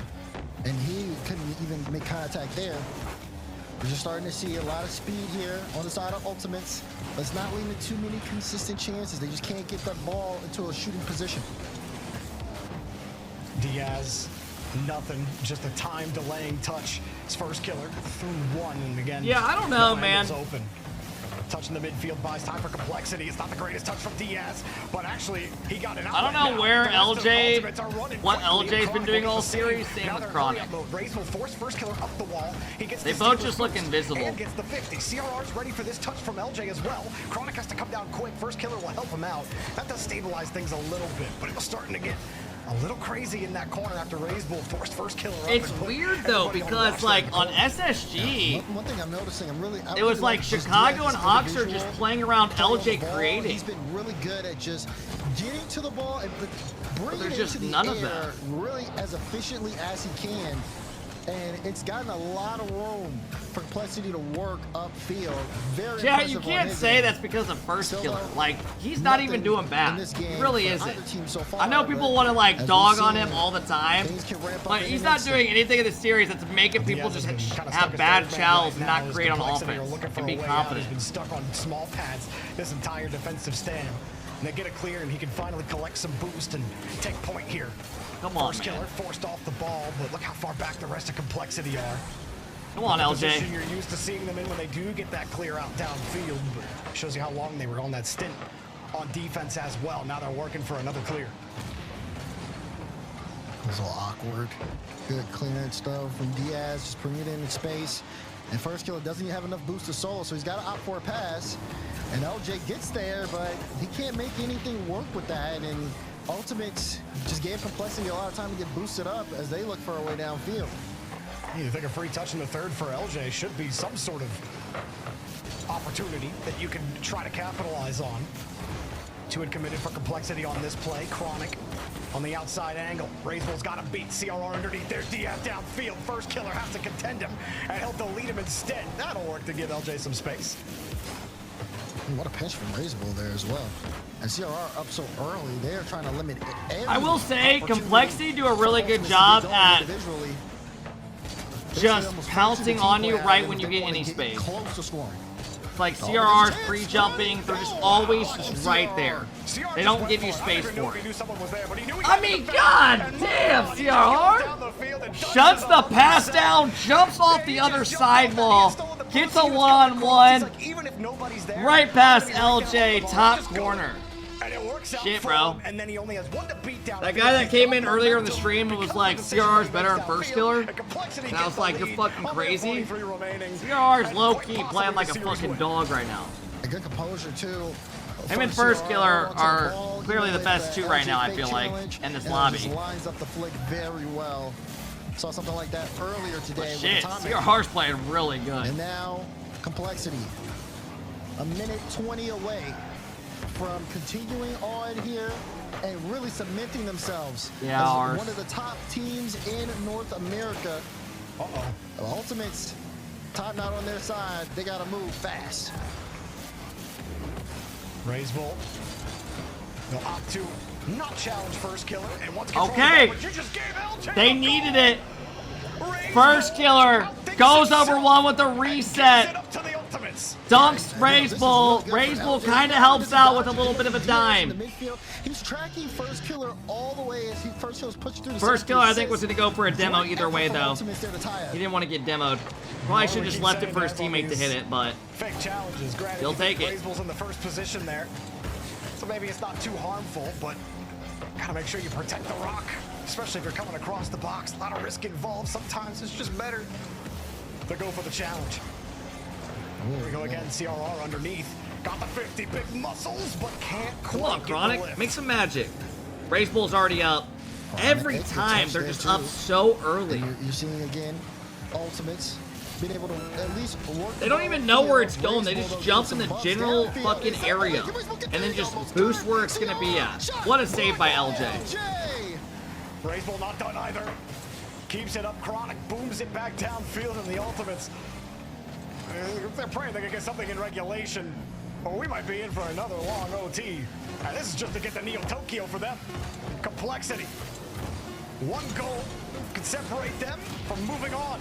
and he couldn't even make contact there. We're just starting to see a lot of speed here on the side of Ultimates. Let's not leave it too many consistent chances. They just can't get that ball into a shooting position. Diaz, nothing, just a time delaying touch. His first killer through one, and again, Yeah, I don't know, man. Open. Touch in the midfield buys time for complexity. It's not the greatest touch from Diaz, but actually he got it out. I don't know where LJ, what LJ's been doing all series. Same with Chronic. Raze will force first killer up the wall. He gets They both just look invisible. And gets the 50. CRR's ready for this touch from LJ as well. Chronic has to come down quick. First killer will help him out. That does stabilize things a little bit, but it was starting to get a little crazy in that corner after Raze will forced first killer up. It's weird though because like on SSG, one thing I'm noticing, it was like Chicago and Hawks are just playing around LJ creating. He's been really good at just getting to the ball and bringing it into the none air of that. really as efficiently as he can. And it's gotten a lot of room for Complexity to work upfield. Very Yeah, you impressive can't on his say end. that's because of first Still, killer. Like, he's not even doing in bad. this He game really for isn't. either team so far, I know people but want to like as we've dog on seen, him all the time, things can ramp up but in he's not innings. doing anything in the series that's making people just have bad chows and not create on offense and be confident. He's been stuck on small pads this entire defensive stand. And they get it clear, and he can finally collect some boost and take point here. Come on, First man. killer forced off the ball, but look how far back the rest of Complexity are. Come on, Position LJ. you're used to seeing them in when they do get that clear out downfield, but shows you how long they were on that stint on defense as well. Now they're working for another clear. It was a little awkward. Good clearance though from Diaz, just bring it in space. And first killer doesn't even have enough boost to solo, so he's got to opt for a pass. And LJ gets there, but he can't make anything work with that. And Ultimates just gave Complexity a lot of time to get boosted up as they look for a way downfield. You think a free touch in the third for LJ should be some sort of opportunity that you can try to capitalize on. Two had committed for Complexity on this play. Chronic on the outside angle. Razor's got him beat. CRR underneath. There's Diaz downfield. First killer has to contend him and he'll delete him instead. That'll work to give LJ some space. What a pinch from Razorbull there as well. And CRR up so early, they're trying to limit every I will say, opportunity Complexity do a really good job at individually. just pouncing on you right when you get any space. Like CRR's free jumping, they're just always just right there. They don't give you space for it. I mean, god damn, CRR shuts the pass down, jumps off the other sidewall, gets a one-on-one, right past LJ, top corner. Shit, bro. That guy that came in earlier in the stream and was like, CRR's better than first killer. And I was like, you're fucking crazy. CRR's low-key playing like a fucking dog right now. A good composure, too. Him and first killer are clearly the best two right now, I feel like, in this lobby. Lines up the flick very well. Saw something like that earlier today. Shit, CRR's playing really good. And now, Complexity. A minute 20 away from continuing on here and really cementing themselves as one of the top teams in North America. The Ultimates, top knot on their side, they got to move fast. Razorbull, they'll opt to not challenge first killer. And once okay, they needed it. First killer goes over one with a reset. Dunks Razorbull. Razorbull kind of helps out with a little bit of a dime. He's tracking first killer all the way as first killer's pushed through the first killer, I think, was going to go for a demo either way, though. He didn't want to get demoed. Probably should have just left it for his teammate to hit it, but he'll take it. Razorbull's in the first position there, so maybe it's not too harmful, but gotta make sure you protect the rock, especially if you're coming across the box. A lot of risk involved. Sometimes it's just better to go for the challenge. Here we go again. CRR underneath. Got the 50 big muscles, but can't quite. Come on, Chronic. Make some magic. Razorbull's already up. Every time they're just up so early. You're seeing again Ultimates being able to at least work. They don't even know where it's going. They just jump in the general fucking area and then just boost where it's going to be at. What a save by LJ. Razorbull not done either. Keeps it up. Chronic booms it back downfield, and the Ultimates, they're praying they can get something in regulation. Or we might be in for another long OT. This is just to get the Neo Tokyo for them. Complexity. One goal can separate them from moving on.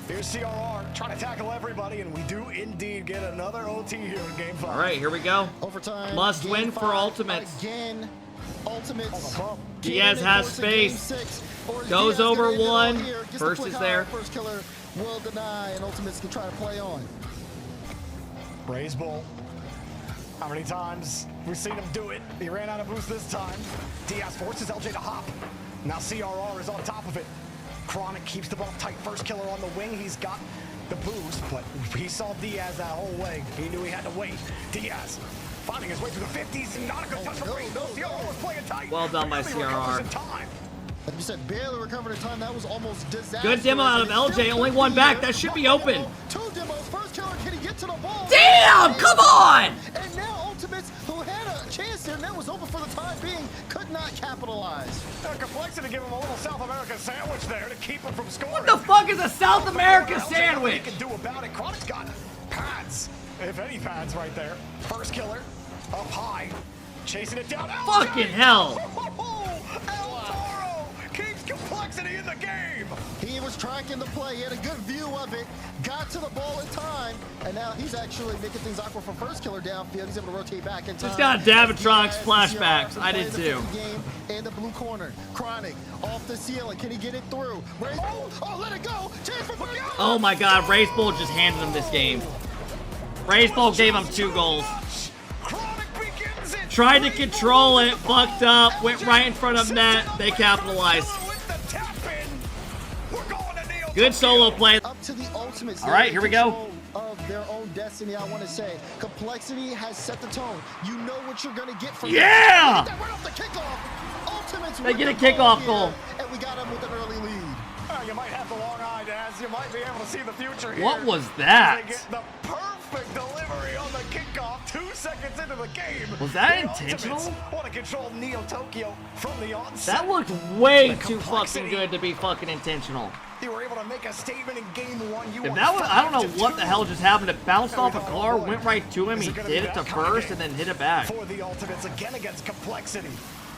Here's CRR trying to tackle everybody, and we do indeed get another OT here in Game 5. All right, here we go. Overtime. Must win Game for 5 Ultimates. Again. Ultimates. Diaz has space. Goes over one. First is there. First killer will deny, and Ultimates can try to play on. Raise Bull. How many times we've seen him do it? He ran out of boost this time. Diaz forces LJ to hop. Now CRR is on top of it. Chronic keeps the ball tight. First killer on the wing. He's got the boost, but he saw Diaz that whole way. He knew he had to wait. Diaz finding his way through the 50s, and not a good touch from Rainbow. CRR was playing tight. Well done by CRR. Like you said, barely recovered in time. That was almost disastrous. Good demo out of LJ. Only one back. That should be open. Two demos. First killer. Can he get to the ball? Damn! Come on! And now Ultimates, who had a chance there, and that was open for the time being, could not capitalize. Complexity give him a little South America sandwich there to keep him from scoring. What the fuck is a South America sandwich? What he can do about it. Chronic's got pads, if any pads, right there. First killer up high, chasing it down. Fucking hell! El Toro keeps Complexity in the game. He was tracking the play. He had a good view of it. Got to the ball in time, and now he's actually making things awkward for first killer downfield. He's able to rotate back in time. Just got Davitronics flashbacks. I did too. In the blue corner, Chronic off the ceiling. Can he get it through? Oh, let it go! Chance for Oh my God, Race Bull just handed him this game. Race Bull gave him 2 goals. Tried to control it, fucked up, went right in front of net. They capitalized. Good solo play. Up to the Ultimates. All right, here we go. Of their own destiny, I want to say. Complexity has set the tone. You know what you're going to get from Yeah! Right off the kickoff. Ultimates They get a kickoff goal. And we got him with an early lead. You might have the long eye, Daz. You might be able to see the future here. What was that? They get the perfect delivery on the kickoff 2 seconds into the game. Was that The intentional? Ultimates want to control Neo Tokyo from the onset. That looked way too fucking good to be fucking intentional. You were able to make a statement in game 1. If that was, I don't know what the hell just happened. It bounced off a car, went right to him. He did it to first and then hit it back. For the Ultimates again against Complexity.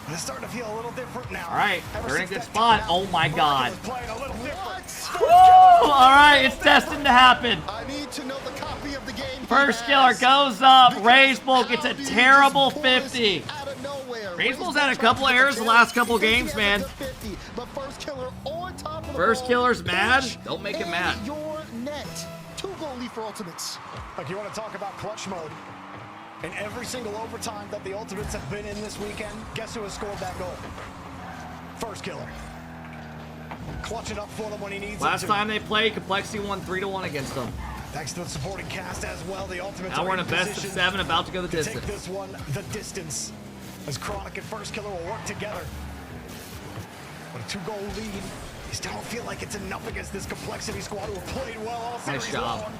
It's starting to feel a little different now. All right, they're in a good spot. Oh my God. Playing a little different. Woo! All right, it's destined to happen. I need to know the copy of the game. First killer goes up. Race Bull gets a terrible 50. Out of nowhere. Race Bull's had a couple errors the last couple games, man. But first killer on top of the First ball. killer's mad. Don't make him And mad. Your net. 2-goal lead for Ultimates. Like, you want to talk about clutch mode. In every single overtime that the Ultimates have been in this weekend, guess who has scored that goal? First killer. Clutch it up for them when he needs it. Last time they played, Complexity won 3-1 against them. Thanks to the supporting cast as well, the Ultimates Now we're in a in best of position 7, about to go the to take distance. this one the distance. As Chronic and First Killer will work together. But a 2-goal lead, you still don't feel like it's enough against this Complexity squad who have played well all series Nice job. long.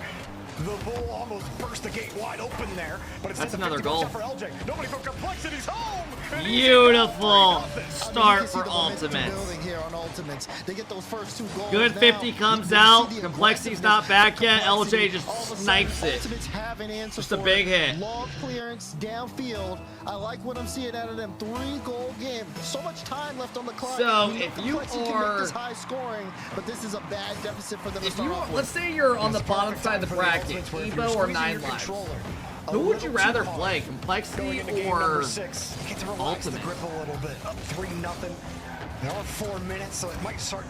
The Bull almost burst the gate wide open there, but it's That's another goal. for LJ. Nobody from Complexity's home. Beautiful start you can see for the momentum Ultimates. building here on Ultimates. They get those first 2 goals. Good now. 50 comes You can out. see the Complexity's not back yet. Complexity. LJ just All of a sudden, snipes it. Ultimates have an answer Just a for big it. hit. Long clearance downfield. I like what I'm seeing out of them. 3-goal game. So much time left on the clock. So, We know if you Complexity can are- make this high scoring, but this is a bad deficit for them to If start you, off with. let's say you're on the bottom side of the bracket, Evo or 9 lives. Who would you rather play, Complexity or Ultimate? The grip a little bit. Up 3-0. There are 4 minutes, so it might start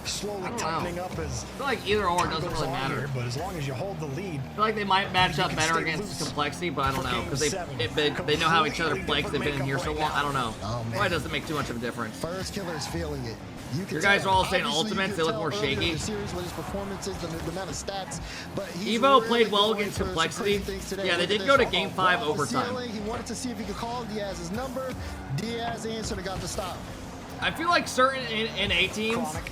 slowly tightening up as I feel like either or doesn't goes really on matter. here, but as long as you hold the lead, I feel like they might match up can better stay against loose Complexity, but I don't for know game because seven. they know how each other Completely play because they've been in here so different long. I don't know. Oh, man. Probably doesn't make too much of a difference. First killer is feeling it. You can Your guys tell. are all saying Obviously, you Ultimates, could they look tell more earlier in shaky. the series with his performances, the amount of stats, but he's Evo really played well going against for some Complexity. crazy things today. Yeah, they Look at did go to this. game Ball 5 off the overtime. ceiling. He wanted to see if he could call Diaz's number. Diaz answered and got the stop. I feel like certain NA teams Chronic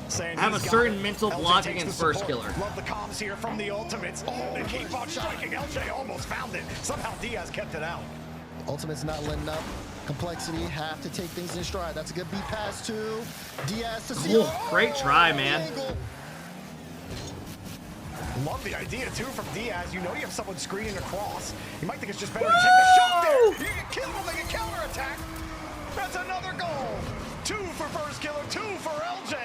saying have a he's got certain it. mental LJ block takes against the first support. killer. Love the comms here from the Ultimates. They keep on striking. LJ almost found it. Somehow Diaz kept it out. Ultimate's not letting up. Complexity have to take things in stride. That's a good beat pass to Diaz to see. Ooh, great try, man. Love the idea, too, from Diaz. You know you have someone screening across. You might think it's just better to take the shot there. You get killed when they get counterattack. That's another goal. 2 for first killer, 2 for LJ.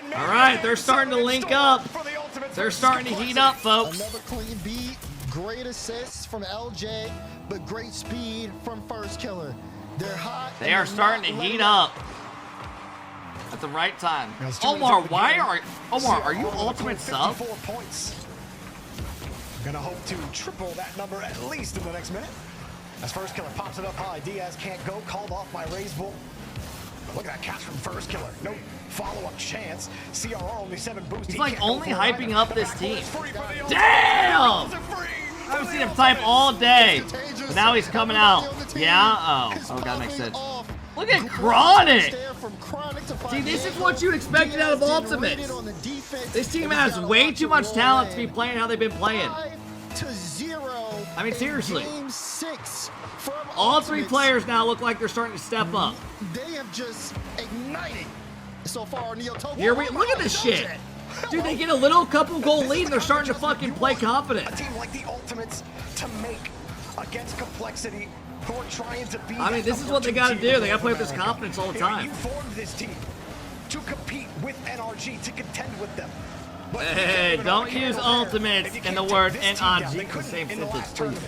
And all right, they're starting to link up. They're starting to heat up, folks. Another clean beat. Great assists from LJ, but great speed from first killer. They're hot. They are starting to heat up at the right time. Omar, are you ultimate sub? 54 points. Gonna hope to triple that number at least in the next minute. As first killer pops it up high, Diaz can't go, called off by Raise Bull. Look at that catch from first killer. No follow-up chance. CRR only 7 boosts. He's like only hyping up this team. Damn! I haven't seen him type all day. But now he's coming out. Yeah? Oh, that makes sense. Look at Chronic! See, this is what you'd expect out of Ultimates. This team has way too much talent to be playing how they've been playing. I mean, seriously. All 3 players now look like they're starting to step up. They have just ignited so far. Here we look at this shit. Dude, they get a little couple goal lead and they're starting to fucking play confident. A team like the Ultimates to make against Complexity, who are trying to be. I mean, this is what they gotta do. They gotta play with this confidence all the time. You formed this team to compete with NRG, to contend with them. Hey, don't use Ultimates and the word NRG in the same sentence, please.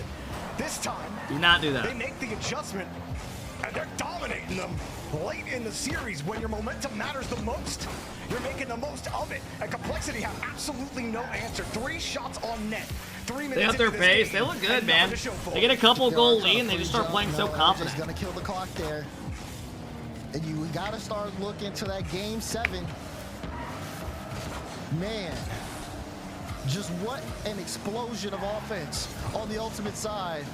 This time, do not do that. They make the adjustment, and they're dominating them late in the series when your momentum matters the most. You're making the most of it. And Complexity have absolutely no answer. 3 shots on net. 3 minutes. They have their pace. They look good, man. They get a couple goal lead and they just start playing so confident. Gonna kill the clock there. And you gotta start looking to that game 7. Man, just what an explosion of offense on the Ultimate side.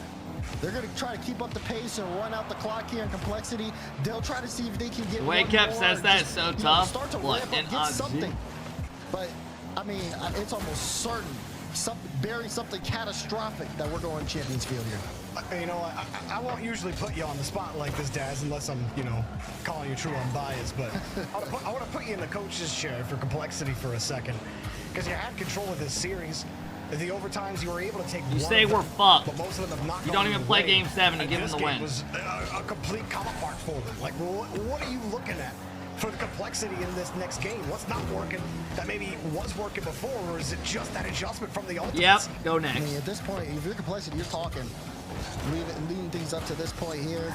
They're going to try to keep up the pace and run out the clock here in Complexity. They'll try to see if they can get the way Kep says that is so tough. Start to what ramp up, get something. But, I mean, it's almost certain, bearing something catastrophic that we're going Champions Field here. You know, I won't usually put you on the spot like this, Daz, unless I'm, you know, calling you true unbiased. But I want to put you in the coach's chair for Complexity for a second, because you had control of this series. The overtimes, you were able to take. You say we're fucked. But most of them have not. You don't even play Game 7 and give them the win. It was a complete come apart for them. Like, what are you looking at for the Complexity in this next game? What's not working that maybe was working before, or is it just that adjustment from the Ultimates? Yep, go next. I mean, at this point, if you're Complexity, you're talking, leading things up to this point here.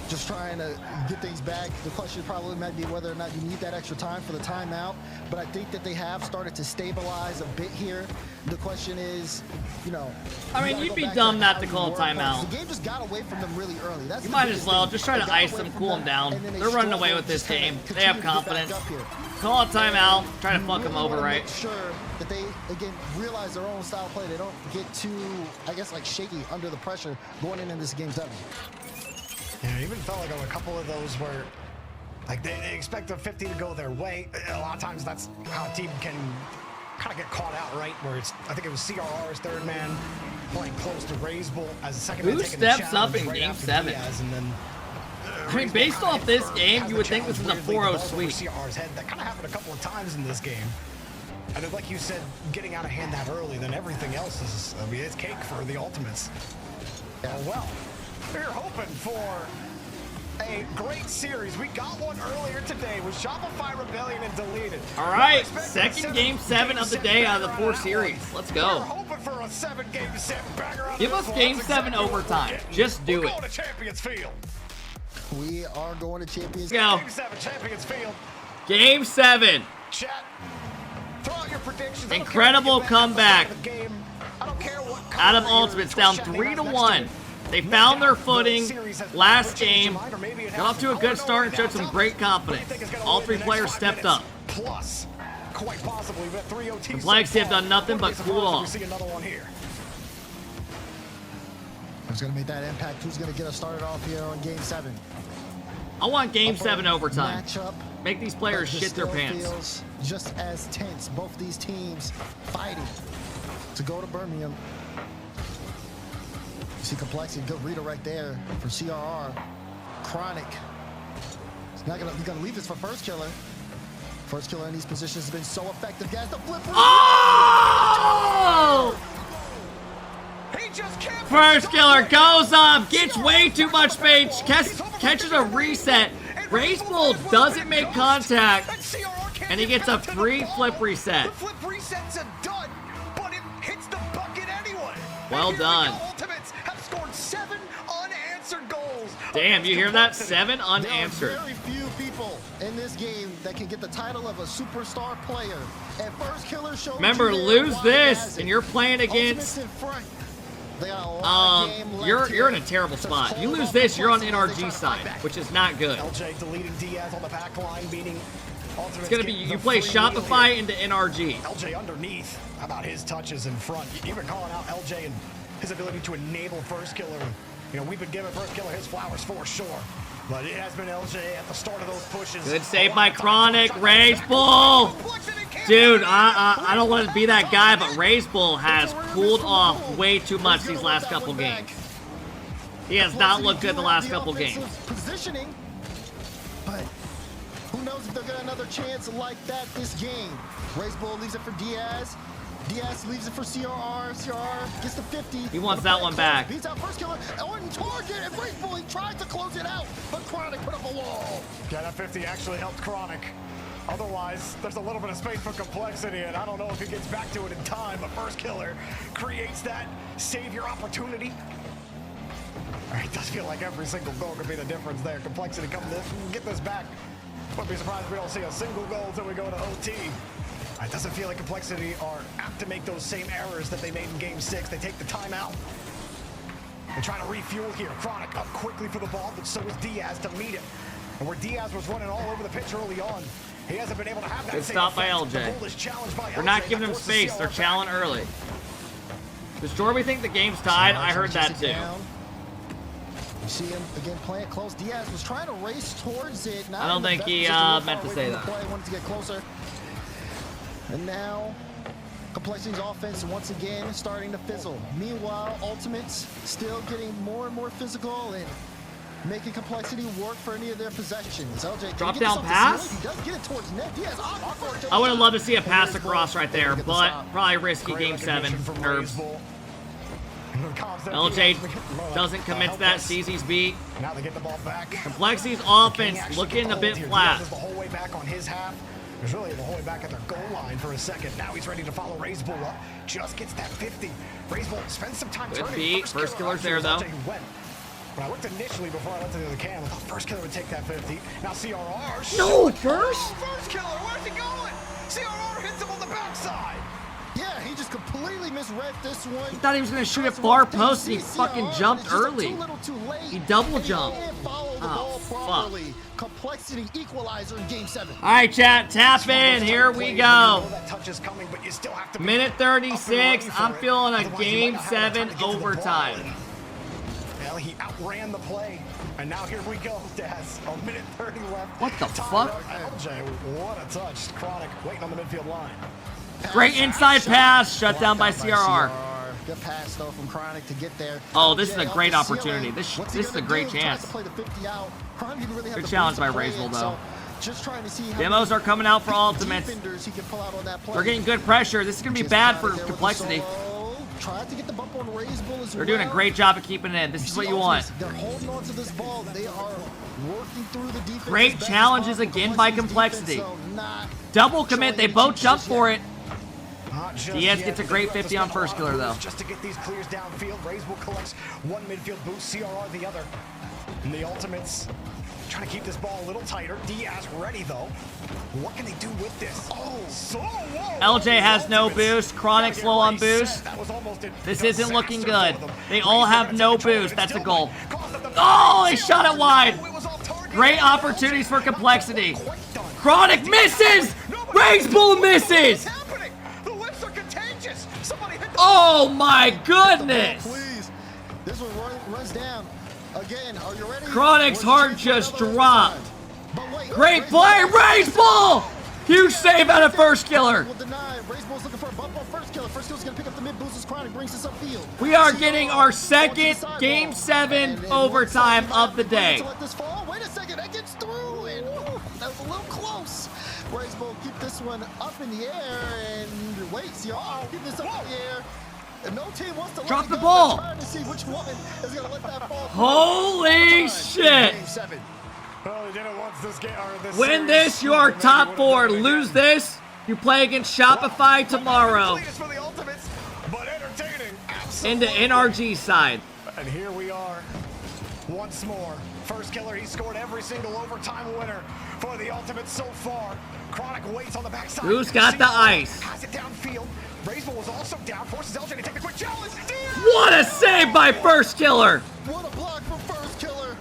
Just trying to get things back. The question probably might be whether or not you need that extra time for the timeout, but I think that they have started to stabilize a bit here. The question is, you know, I mean, you'd be dumb not to call a timeout. The game just got away from them really early. That's you might as well just try to ice them, cool them down. They're running away with this game. They have confidence. Call a timeout. Try to fuck them over, right? Make sure that they, again, realize their own style of play. They don't get too, I guess, like shaky under the pressure going into this game 7. Yeah, it even felt like a couple of those where, like, they expect a 50 to go their way. A lot of times that's how a team can kind of get caught out, right? Where it's, I think it was CRR's third man playing close to Raise Bull as a second man. Who steps up in Game 7? And then, I mean, based off this game, you would think this is a 4-0 sweep. CRR's head. That kind of happened a couple of times in this game. And then, like you said, getting out of hand that early, then everything else is, I mean, it's cake for the Ultimates. Well, we're hoping for a great series. We got one earlier today with Shopify Rebellion and Deleted. All right, second Game 7 of the day out of the 4 series. Let's go. We're hoping for a 7-game 7 banger. Give us Game 7 overtime. Just do it. We're going to Champions Field. We are going to Champions Field. Game 7, Champions Field. Game 7. Chat. Throw out your predictions. Incredible comeback. I don't care what Adam Ultimates down 3-1. They found their footing last game, got off to a good start and showed some great confidence. All 3 players stepped up. Plus, quite possibly, we have 3 OTs. Complexity have done nothing but cool off. We see another one here. Who's going to make that impact? Who's going to get us started off here on Game 7? I want Game 7 overtime. Matchup, make these players shit their pants. Feels just as tense. Both these teams fighting to go to Birmingham. See Complexity, good reader right there for CRR. Chronic. He's gonna leave this for first killer. First killer in these positions has been so effective, guys. The flip. Oh! Oh! First killer goes up, gets way too much space, catches a reset. Race Bull doesn't make contact, and he gets a free flip reset. Well done. Damn, you hear that? 7 unanswered. There are very few people in this game that can get the title of a superstar player. And first killer showed Remember, you lose why this, he and you're playing against. Ultimates in front. They got a lot of game left You're here. in a terrible spot. You lose this, you're on NRG side, which is not good. LJ deleting Diaz on the back line, meaning It's gonna be you play Shopify into NRG. LJ underneath. How about his touches in front? You've been calling out LJ and his ability to enable first killer. You know, we've been giving first killer his flowers for sure. But it has been LJ at the start of those pushes. Good save by Chronic. Rage Bull. Dude, I don't want to be that guy, but Rage Bull has cooled off way too much these last couple games. He has not looked good the last couple games. Positioning, but who knows if they'll get another chance like that this game. Rage Bull leaves it for Diaz. Diaz leaves it for CRR. CRR gets the 50. He wants that one back. Beats out first killer. On target, and Rage Bull, he tried to close it out, but Chronic put up a wall. Yeah, that 50 actually helped Chronic. Otherwise, there's a little bit of space for complexity, and I don't know if he gets back to it in time, but first killer creates that savior opportunity. All right, it does feel like every single goal could be the difference there. Complexity, come get this back. Wouldn't be surprised if we don't see a single goal until we go to OT. It doesn't feel like Complexity are apt to make those same errors that they made in Game 6. They take the timeout. They're trying to refuel here. Chronic up quickly for the ball, but so is Diaz to meet it. And where Diaz was running all over the pitch early on, he hasn't been able to have that. Good stop by LJ. We're not giving him space. They're challenging early. Does Jorby think the game's tied? I heard that too. You see him again playing close. Diaz was trying to race towards it. I don't think he meant to say that. Wanted to get closer. And now, Complexity's offense once again starting to fizzle. Meanwhile, Ultimates still getting more and more physical and making Complexity work for any of their possessions. LJ, drop down pass? He does get it towards net. Diaz, I would have loved to see a pass across right there, but probably risky Game 7. Nerves. LJ doesn't commit to that, sees he's beat. Now they get the ball back. Complexity's offense looking a bit flat. The whole way back on his half. He was really the whole way back at their goal line for a second. Now he's ready to follow Rage Bull up. Just gets that 50. Rage Bull spends some time good turning. beat. First killer's there though. When I looked initially before I went to the cam, I thought first killer would take that 50. Now CRR. No, first? First killer, where's he going? CRR hits him on the backside. Yeah, he just completely misread this one. He thought he was going to shoot it far post, and he fucking jumped early. He double jumped. Oh, fuck. Complexity equalizer in Game 7. All right, chat, tap in. Here we go. Minute 36. I'm feeling a Game 7 overtime. Well, he outran the play. And now here we go, Daz. A minute 30 left. What the fuck? LJ, what a touch. Chronic waiting on the midfield line. Great inside pass, shut down by CRR. Good pass though from Chronic to get there. Oh, this is a great opportunity. This is a great chance. Good challenge by Rage Bull though. Demos are coming out for ultimates. They're getting good pressure. This is going to be bad for Complexity. They're doing a great job of keeping it in. This is what you want. They're holding on to this ball. They are working through the defense. Great challenges again by Complexity. Double commit. They both jump for it. Diaz gets a great 50 on first killer though. Just to get these clears downfield, Rage Bull collects one midfield boost, CRR the other. And the Ultimates trying to keep this ball a little tighter. Diaz ready though. What can they do with this? Oh, so whoa. LJ has no boost. Chronic's low on boost. This isn't looking good. They all have no boost. That's a goal. Oh, they shot it wide. Great opportunities for Complexity. Chronic misses. Rage Bull misses. Oh my goodness! Please, this one runs down. Again, are you ready? Chronic's heart just dropped. Great play, Rage Bull! Huge save out of first killer. We are getting our second Game 7 overtime of the day. Wait a second, that gets through, and that was a little close. Rage Bull keep this this one up in the air, and wait, CR get this up in the air. And no team wants to Drop let the it go. ball. They're trying to see which one is going to let that fall. Holy shit! Win this, you are top 4. Lose this, you play against Shopify tomorrow. Into NRG side. And here we are, once more. First killer, he scored every single overtime winner for the Ultimate so far. Chronic waits on the backside. Who's got the ice? Has it downfield. Raisel was also down, forces LJ to take the quick challenge. What a save by First Killer! What a block from First Killer.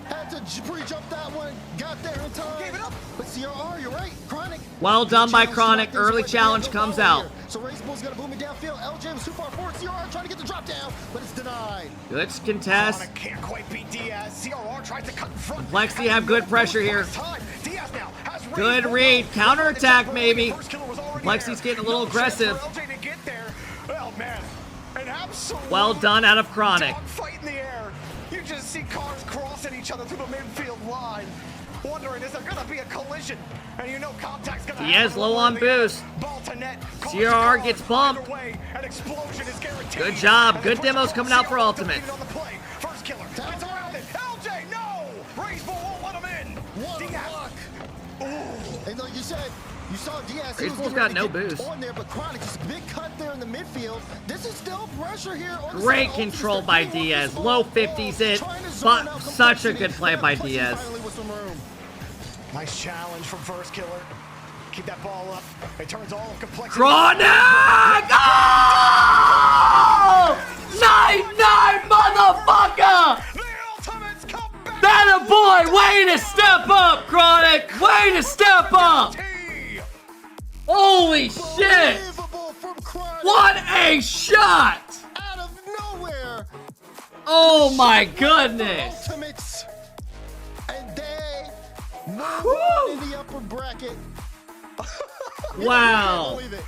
Had to pre-jump that one, got there in time. Gave it up. But CRR, you're right, Chronic. Well done by Chronic. Early challenge comes out. So Raiseball's gonna boom it downfield. LJ was too far forward. CRR trying to get the drop down, but it's denied. Good contest. Chronic can't quite beat Diaz. CRR tries to cut in front. Complexity have good pressure here. Diaz now has Good Raisel. read. Counterattack maybe. First killer was already Complexity's there. getting a little No chance aggressive. for LJ to get there. Oh man, an absolute Well done out of Chronic. dogfight in the air. You just see cars crossing each other through the midfield line. Wondering, is there gonna be a collision? And you know contact's gonna He is happen low one on way or the other. boost. Ball to net. CRR gets bumped. Either way, an explosion is guaranteed. Good job. And Good the demos first coming out for CRR Ultimate. defeated on the play. First killer. Gets around it. LJ, no! Raiseball won't let him in. What a Diaz. block. And like you said, you saw Diaz. Raiseball's got no boost. On there, but Chronic just a big cut there in the midfield. This is still pressure here. On the Great side. control Ultimate's by getting one Diaz. small Low ball, 50s it, trying to zone but out such a Complexity. good play They're by pushing Diaz. finally with some room. Nice challenge from First Killer. Keep that ball up. It turns all of Complexity. Chronic! Oh! 9-9, motherfucker! The Ultimates come back. That a boy! Way to step up, Chronic! Way to step up! Holy shit! Unbelievable from Chronic. What a shot! Out of nowhere. Oh my goodness! Ultimates. And they move Woo! on in the upper bracket. Wow. Believe it.